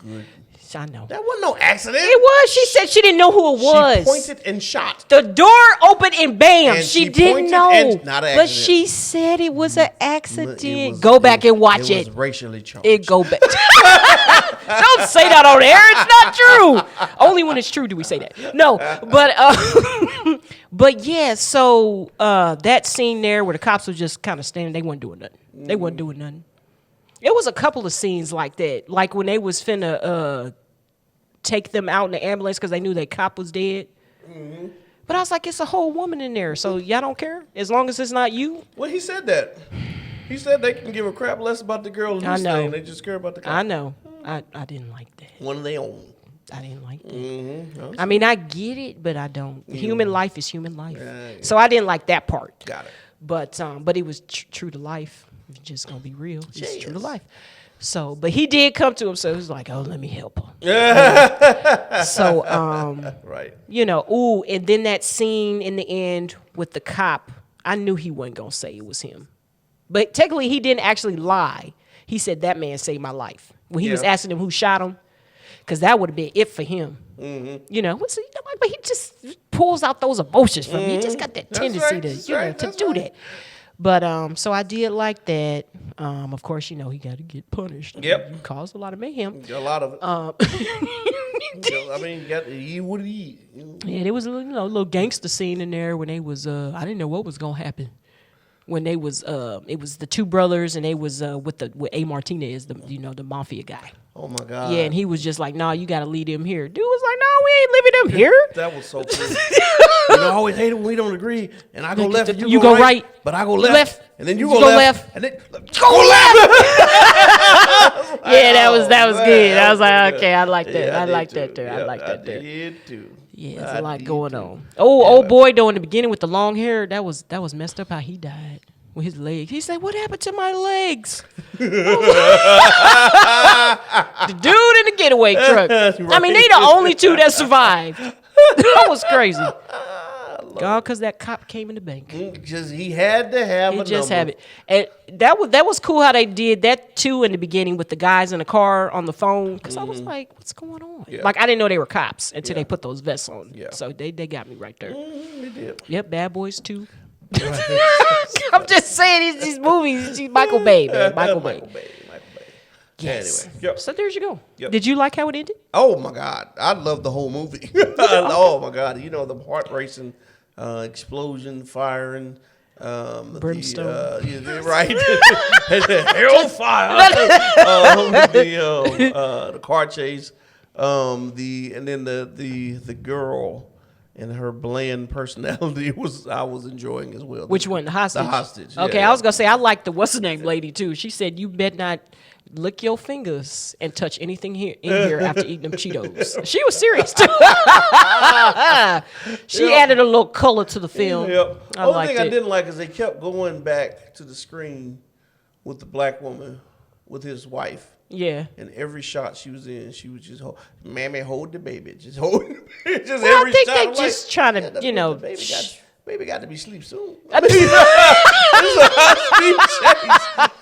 Speaker 1: I know.
Speaker 2: That wasn't no accident.
Speaker 1: It was. She said she didn't know who it was.
Speaker 2: She pointed and shot.
Speaker 1: The door opened and bam,
Speaker 2: And
Speaker 1: she
Speaker 2: she
Speaker 1: didn't
Speaker 2: pointed
Speaker 1: know.
Speaker 2: and- not an
Speaker 1: but
Speaker 2: accident.
Speaker 1: she said it was an accident.
Speaker 2: It was-
Speaker 1: Go back and watch
Speaker 2: It
Speaker 1: it.
Speaker 2: was racially charged.
Speaker 1: It go back. Don't say that on air. It's not true. Only when it's true do we say that. No, but but yeah. So that scene there where the cops were just kind of standing, they weren't doing nothing. They wasn't doing nothing. It was a couple of scenes like that. Like when they was finna take them out in the ambulance because they knew their cop was dead. Mm-hmm. But I was like, it's a whole woman in there, so y'all don't care? As long as it's not you?
Speaker 2: Well, he said that. He said they can give a crap less about the girl in this thing. They just care about the cop.
Speaker 1: I know. I didn't like that.
Speaker 2: One of their own.
Speaker 1: I didn't like that.
Speaker 2: Mm-hmm.
Speaker 1: I mean, I get it, but I don't. Human life is human life. Yeah. So I didn't like that part.
Speaker 2: Got it.
Speaker 1: But it was true to life. It's just going to be real. It's true to life. So, but he did come to him, so he was like, oh, let me help her. So,
Speaker 2: right.
Speaker 1: You know, ooh, and then that scene in the end with the cop, I knew he wasn't going to say it was him. But technically, he didn't actually lie. He said, that man saved my life. When he was asking him who shot him, because that would have been it for him. Mm-hmm. You know, but he just pulls out those emotions from you. He just got that tendency to do that. But so I did like that. Of course, you know, he got to get punished.
Speaker 2: Yep.
Speaker 1: He caused a lot of mayhem.
Speaker 2: A lot of it. I mean, you would eat.
Speaker 1: Yeah, there was a little gangster scene in there when they was. I didn't know what was gonna happen. When they was, it was the two brothers, and they was with A. Martinez, the mafia guy.
Speaker 2: Oh my God.
Speaker 1: Yeah, and he was just like, "Nah, you got to leave him here." Dude was like, "No, we ain't leaving him here."
Speaker 2: That was so cool. I always hate it when we don't agree, and I go left, and
Speaker 1: you go right,
Speaker 2: but I go left, and then you go left, and then
Speaker 1: go left. Yeah, that was good. I was like, okay, I like that.
Speaker 2: Yeah,
Speaker 1: I like that too. I like that too.
Speaker 2: I did too.
Speaker 1: Yeah, there's a lot going on. Old boy though in the beginning with the long hair, that was messed up how he died with his legs. He said, "What happened to my legs?" The dude in the getaway truck. I mean, they the only two that survived. That was crazy. God, because that cop came in the bank.
Speaker 2: He had to have a number. He just had it.
Speaker 1: And that was cool how they did that, too, in the beginning with the guys in the car on the phone. Because I was like, what's going on? Yeah. Like, I didn't know they were cops until they put those vests on. Yeah. So they got me right there.
Speaker 2: They did.
Speaker 1: Yep, Bad Boys 2. I'm just saying, these movies, Michael Bay, man. Michael Bay. Yes.
Speaker 2: Anyway, yep.
Speaker 1: So there you go.
Speaker 2: Yep.
Speaker 1: Did you like how it ended?
Speaker 2: Oh, my God. I love the whole movie. Oh, my God. You know, the heart racing, explosion, firing.
Speaker 1: Brimstone.
Speaker 2: Right. Hellfire. The car chase. And then the girl and her bland personality I was enjoying as well.
Speaker 1: Which one? The hostage?
Speaker 2: The hostage.
Speaker 1: Okay,
Speaker 2: yeah.
Speaker 1: I was going to say, I like the what's the name lady, too. She said, you bet not lick your fingers and touch anything in here after eating them Cheetos. She was serious, too. She added a little color to the film.
Speaker 2: Yep. The only thing I didn't like is they kept going back to the screen with the black woman, with his wife.
Speaker 1: Yeah.
Speaker 2: And every shot she was in, she was just Mammy, hold the baby. Just hold it. Just
Speaker 1: well,
Speaker 2: every
Speaker 1: I think
Speaker 2: shot.
Speaker 1: they're just trying to,
Speaker 2: baby got to be asleep soon. This is a high speed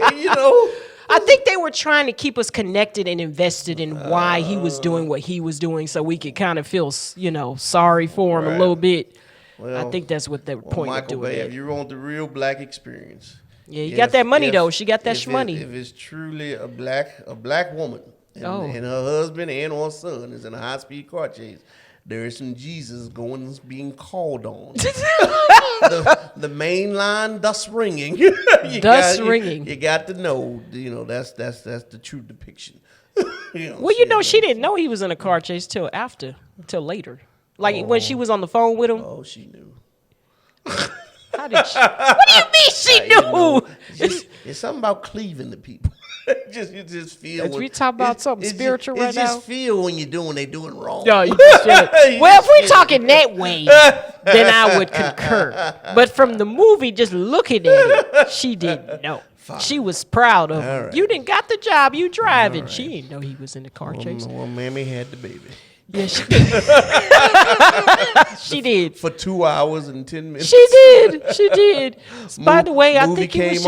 Speaker 2: chase.
Speaker 1: I think they were trying to keep us connected and invested in why he was doing what he was doing so we could kind of feel, sorry for him a little bit. Well, I think that's what they were pointing
Speaker 2: Michael
Speaker 1: to doing.
Speaker 2: Bay, if you want the real black experience.
Speaker 1: Yeah, you got that money, though. She got that shmoney.
Speaker 2: If it's truly a black woman and her husband and her son is in a high-speed car chase, there is some Jesus being called on. the main line, thus ringing. You got to know, that's the true depiction.
Speaker 1: She didn't know he was in a car chase till later. Like when she was on the phone with him.
Speaker 2: Oh, she knew.
Speaker 1: How did she? What do you mean she knew?
Speaker 2: It's something about cleaving to people. you just feel.
Speaker 1: We talk about something spiritual right now.
Speaker 2: You just feel when they doing wrong.
Speaker 1: No, you just feel it. Well, if we're talking that way, then I would concur. But from the movie, just looking at it, she didn't know. Fine. She was proud of him. Right. You didn't got the job. You driving. Right. She didn't know he was in the car chase.
Speaker 2: Well, Mammy had the baby.
Speaker 1: Yeah, she did. She did.
Speaker 2: For 2 hours and 10 minutes.
Speaker 1: She did. By the way, I think it was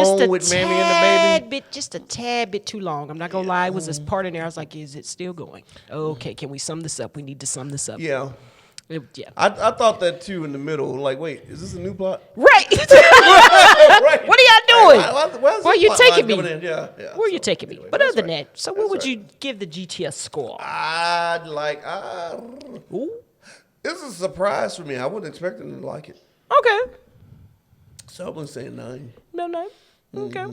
Speaker 1: just a tad bit too long. I'm not going to lie. It was this part in there. I was like, is it still going? Okay, can we sum this up? We need to sum this up.
Speaker 2: Yeah. I thought that too in the middle. Like, wait, is this a new plot?
Speaker 1: Right.
Speaker 2: Right.
Speaker 1: What are y'all doing?
Speaker 2: Where
Speaker 1: are you taking me?
Speaker 2: Yeah.
Speaker 1: Where are you taking me? But other than that, so what would you give the GTS score?
Speaker 2: This is a surprise for me. I wasn't expecting to like it.
Speaker 1: Okay.
Speaker 2: So I'm going to say 9.
Speaker 1: No. Okay.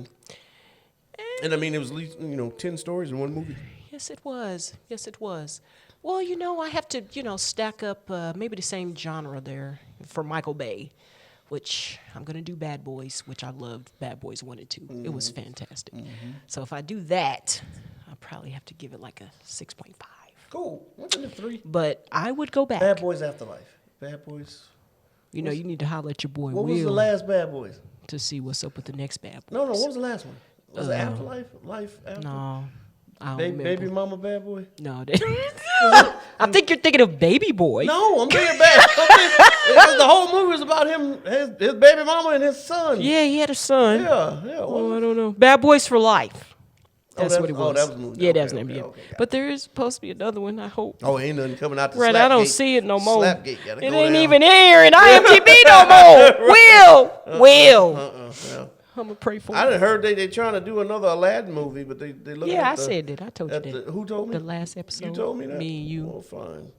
Speaker 2: And I mean, it was at least 10 stories in one movie.
Speaker 1: Yes, it was. Yes, it was. Well, I have to, stack up maybe the same genre there for Michael Bay, which I'm going to do Bad Boys, which I loved Bad Boys 1 and 2. Mm-hmm. It was fantastic. Mm-hmm. So if I do that, I'll probably have to give it like a 6.5.
Speaker 2: Cool. What's in the 3?
Speaker 1: But I would go back.
Speaker 2: Bad Boys Afterlife. Bad Boys.
Speaker 1: You need to holler at your boy
Speaker 2: What
Speaker 1: Will.
Speaker 2: was the last Bad Boys?
Speaker 1: To see what's up with the next Bad Boys.
Speaker 2: No. What was the last one? Was it Afterlife? Life After?
Speaker 1: No. I don't
Speaker 2: Baby Mama Bad Boy?
Speaker 1: No. I think you're thinking of Baby Boy.
Speaker 2: No, I'm thinking bad. Because the whole movie was about him, his baby mama and his son.
Speaker 1: Yeah, he had a son.
Speaker 2: Yeah.
Speaker 1: Oh, I don't know. Bad Boys for Life. That's what it was.
Speaker 2: Oh, that was the movie.
Speaker 1: Yeah, that was the name. Okay, but there is supposed to be another one, I hope.
Speaker 2: Oh, ain't nothing coming out the
Speaker 1: Right, I don't see it no more.
Speaker 2: Slapgate gotta
Speaker 1: it
Speaker 2: go
Speaker 1: ain't
Speaker 2: down.
Speaker 1: even here in IMDb no more. Will.
Speaker 2: Yeah.
Speaker 1: I'm going to pray for
Speaker 2: I
Speaker 1: him.
Speaker 2: done heard they trying to do another Aladdin movie, but they look
Speaker 1: Yeah,
Speaker 2: at
Speaker 1: I said that. I told you that.
Speaker 2: Who told me?
Speaker 1: The last episode.
Speaker 2: You told me that?
Speaker 1: Me and you.
Speaker 2: Oh, fine.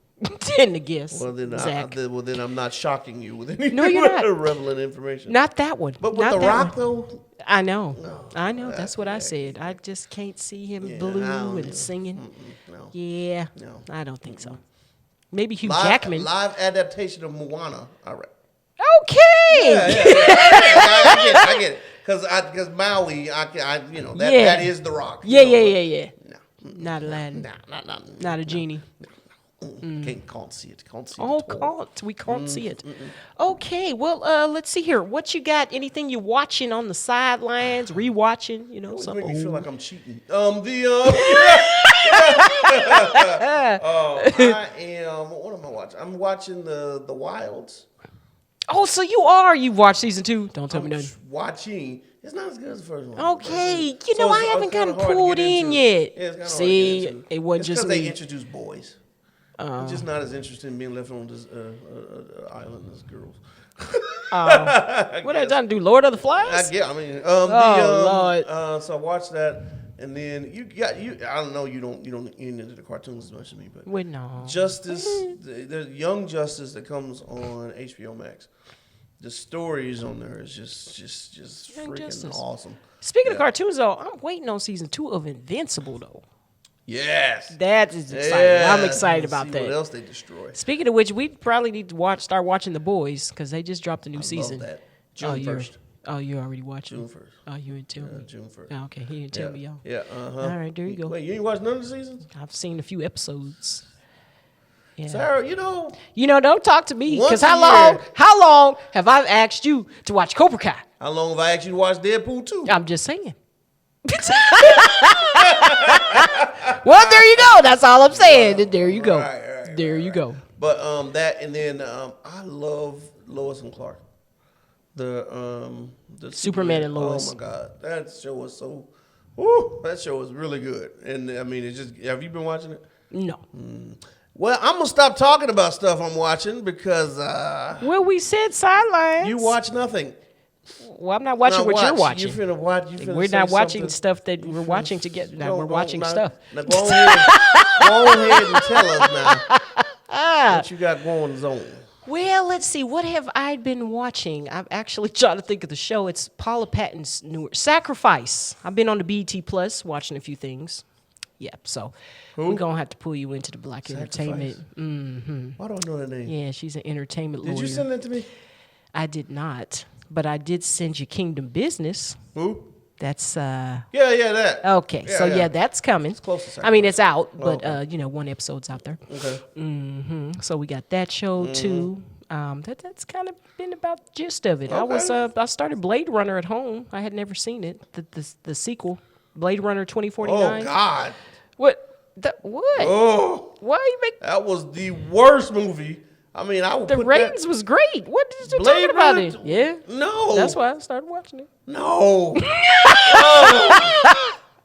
Speaker 1: And the guest.
Speaker 2: Well, then,
Speaker 1: Zach.
Speaker 2: then I'm not shocking you with any
Speaker 1: No, you're not.
Speaker 2: relevant information.
Speaker 1: Not that one.
Speaker 2: But with
Speaker 1: Not
Speaker 2: The
Speaker 1: that
Speaker 2: Rock,
Speaker 1: one.
Speaker 2: though?
Speaker 1: I know.
Speaker 2: No.
Speaker 1: I know. That's what I said. I just can't see him blue and singing.
Speaker 2: No.
Speaker 1: Yeah.
Speaker 2: No.
Speaker 1: I don't think so. Maybe Hugh Jackman.
Speaker 2: Live adaptation of Moana. All right.
Speaker 1: Okay.
Speaker 2: Yeah. I get it. Because Maui, that is The Rock.
Speaker 1: Yeah.
Speaker 2: No.
Speaker 1: Not Aladdin. Not a genie.
Speaker 2: Can't see it.
Speaker 1: Oh, we can't see it. Okay, well, let's see here. What you got? Anything you watching on the sidelines, rewatching?
Speaker 2: Something. Make me feel like I'm cheating. I am. What am I watching? I'm watching the Wilds.
Speaker 1: Oh, so you've watched season 2? Don't tell me nothing.
Speaker 2: Watching. It's not as good as the first one.
Speaker 1: Okay, I haven't gotten pulled in yet.
Speaker 2: Yeah, it's
Speaker 1: See, it wasn't just
Speaker 2: because
Speaker 1: me.
Speaker 2: they introduced boys. I'm just not as interested in being left on this island as girls.
Speaker 1: What I done do? Lord of the Flies?
Speaker 2: Lord. So I watched that, and then I don't know. You ain't into the cartoons as much as me, but
Speaker 1: no.
Speaker 2: Justice, the Young Justice that comes on HBO Max. The stories on there is just freaking
Speaker 1: Justice.
Speaker 2: awesome.
Speaker 1: Speaking of cartoons, though, I'm waiting on season 2 of Invincible, though.
Speaker 2: Yes.
Speaker 1: That is exciting. I'm excited about that.
Speaker 2: What else they destroy?
Speaker 1: Speaking of which, we probably need to start watching The Boys because they just dropped a new season.
Speaker 2: Love that. June 1st.
Speaker 1: Oh, you're already watching?
Speaker 2: June 1st.
Speaker 1: Oh, you didn't tell me.
Speaker 2: June 1st.
Speaker 1: Oh, okay, he didn't tell me, y'all.
Speaker 2: Yeah,
Speaker 1: All right, there you go.
Speaker 2: Wait, you ain't watched none of the seasons?
Speaker 1: I've seen a few episodes. Yeah.
Speaker 2: Sarah,
Speaker 1: don't talk to me because
Speaker 2: Once a
Speaker 1: how long have I asked you to watch Cobra Kai?
Speaker 2: How long have I asked you to watch Deadpool 2?
Speaker 1: I'm just saying. Well, there you go. That's all I'm saying. There you go.
Speaker 2: Right,
Speaker 1: there you go.
Speaker 2: But that, and then I love Lois and Clark. The
Speaker 1: Superman and Lois.
Speaker 2: Oh my God, that show was so. Woo, that show was really good. And I mean, it's just. Have you been watching it?
Speaker 1: No.
Speaker 2: Well, I'm gonna stop talking about stuff I'm watching because.
Speaker 1: Well, we said sidelines.
Speaker 2: You watch nothing.
Speaker 1: Well, I'm not watching what you're watching.
Speaker 2: You're finna watch.
Speaker 1: We're not watching stuff that we're watching together. Now we're watching stuff.
Speaker 2: Now go ahead and tell us now what you got going on.
Speaker 1: Well, let's see. What have I been watching? I'm actually trying to think of the show. It's Paula Patton's newer Sacrifice. I've been on the BET Plus watching a few things. Yep. So we're gonna have to pull you into the black entertainment. Mm-hmm.
Speaker 2: Why do I know that name?
Speaker 1: Yeah, she's an entertainment lawyer.
Speaker 2: Did you send that to me?
Speaker 1: I did not, but I did send you Kingdom Business.
Speaker 2: Who?
Speaker 1: That's
Speaker 2: that.
Speaker 1: okay. Yeah, that's coming.
Speaker 2: It's close to
Speaker 1: I mean, it's out, but
Speaker 2: okay.
Speaker 1: one episode's out there.
Speaker 2: Okay.
Speaker 1: So we got that show too. That's kind of been about the gist of it.
Speaker 2: Okay.
Speaker 1: I started Blade Runner at home. I had never seen it. The sequel, Blade Runner 2049.
Speaker 2: Oh God.
Speaker 1: What? What?
Speaker 2: Oh.
Speaker 1: Why you make?
Speaker 2: That was the worst movie. I mean, I would
Speaker 1: The
Speaker 2: put
Speaker 1: ratings was great. What did you
Speaker 2: Blade
Speaker 1: talking about
Speaker 2: Runner
Speaker 1: it? Yeah.
Speaker 2: No.
Speaker 1: That's why I started watching it.
Speaker 2: No.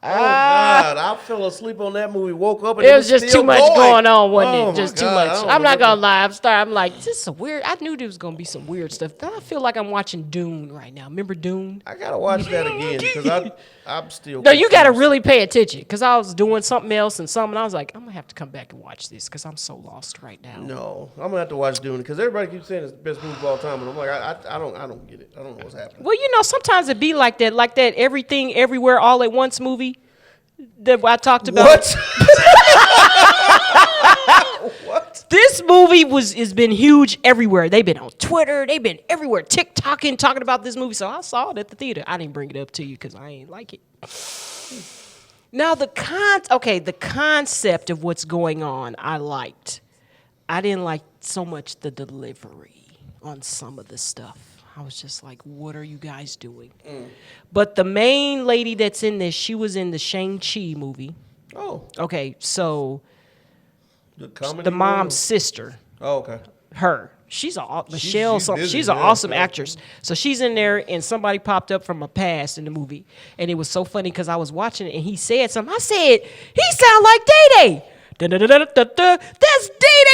Speaker 2: God, I fell asleep on that movie. Woke up and
Speaker 1: it was just
Speaker 2: still
Speaker 1: too much going on, wasn't it? Just too much.
Speaker 2: I
Speaker 1: I'm not gonna lie. I'm like, this is some weird. I knew there was gonna be some weird stuff. Then I feel like I'm watching Dune right now. Remember Dune?
Speaker 2: I gotta watch that again because I'm still.
Speaker 1: No, you gotta really pay attention because I was doing something else and I was like, I'm gonna have to come back and watch this because I'm so lost right now.
Speaker 2: No, I'm gonna have to watch Dune because everybody keeps saying it's the best movie of all time, and I'm like, I don't get it. I don't know what's happening.
Speaker 1: Well, sometimes it be like that Everything Everywhere All at Once movie that I talked about.
Speaker 2: What? What?
Speaker 1: This movie has been huge everywhere. They've been on Twitter. They've been everywhere, TikToking, talking about this movie. So I saw it at the theater. I didn't bring it up to you because I ain't like it. Now the concept of what's going on, I liked. I didn't like so much the delivery on some of the stuff. I was just like, what are you guys doing? But the main lady that's in this, she was in the Shang-Chi movie.
Speaker 2: Oh.
Speaker 1: Okay, so
Speaker 2: the
Speaker 1: mom's sister.
Speaker 2: Oh, okay.
Speaker 1: Her. She's Michelle. She's an awesome actress. So she's in there, and somebody popped up from a past in the movie, and it was so funny because I was watching it, and he said something. I said, he sound like Day-Day. That's Day-Day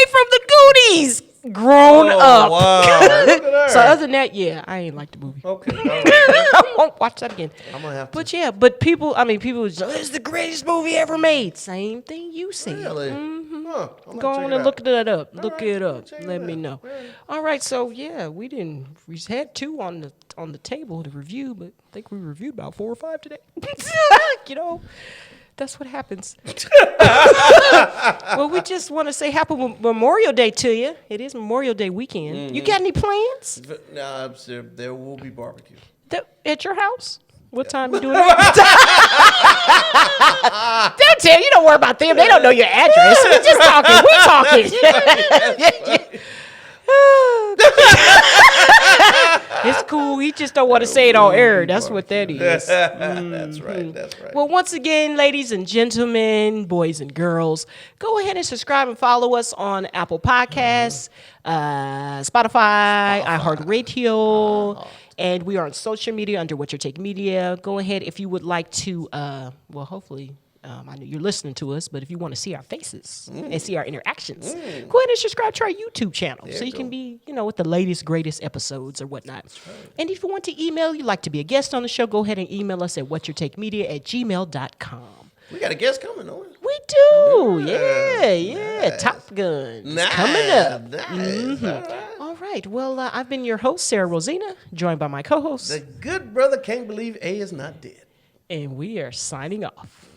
Speaker 1: from the Goonies. Grown up.
Speaker 2: Wow. Look at her.
Speaker 1: So other than that, yeah, I ain't like the movie.
Speaker 2: Okay.
Speaker 1: I won't watch that again.
Speaker 2: I'm gonna have to.
Speaker 1: But yeah, people was like, it's the greatest movie ever made. Same thing you said.
Speaker 2: Really? Huh.
Speaker 1: Go on and look that up.
Speaker 2: All
Speaker 1: Look
Speaker 2: right,
Speaker 1: it up.
Speaker 2: check it
Speaker 1: Let
Speaker 2: out.
Speaker 1: me know.
Speaker 2: Right.
Speaker 1: All right, so yeah, we had 2 on the table to review, but I think we reviewed about 4 or 5 today. That's what happens. Well, we just want to say happy Memorial Day to you. It is Memorial Day weekend. You got any plans?
Speaker 2: Nah, there will be barbecue.
Speaker 1: At your house? What time you doing it? They'll tell you. Don't worry about them. They don't know your address. We're just talking. It's cool. He just don't want to say it on air. That's what that is.
Speaker 2: That's right. That's right.
Speaker 1: Well, once again, ladies and gentlemen, boys and girls, go ahead and subscribe and follow us on Apple Podcasts, Spotify, iHeartRadio, and we are on social media under What Your Take Media. Go ahead if you would like to, hopefully, I know you're listening to us, but if you want to see our faces and see our interactions, go ahead and subscribe to our YouTube channel so you can be, with the latest, greatest episodes or whatnot. Right. And if you want to email, you'd like to be a guest on the show, go ahead and email us at whatyourtakemedia@gmail.com.
Speaker 2: We got a guest coming, don't we?
Speaker 1: We do. Yeah. Nice. Top Gun. It's coming up.
Speaker 2: Nice.
Speaker 1: All right. Well, I've been your host, Sara Rosina, joined by my co-host.
Speaker 2: The good brother can't believe A is not dead.
Speaker 1: And we are signing off.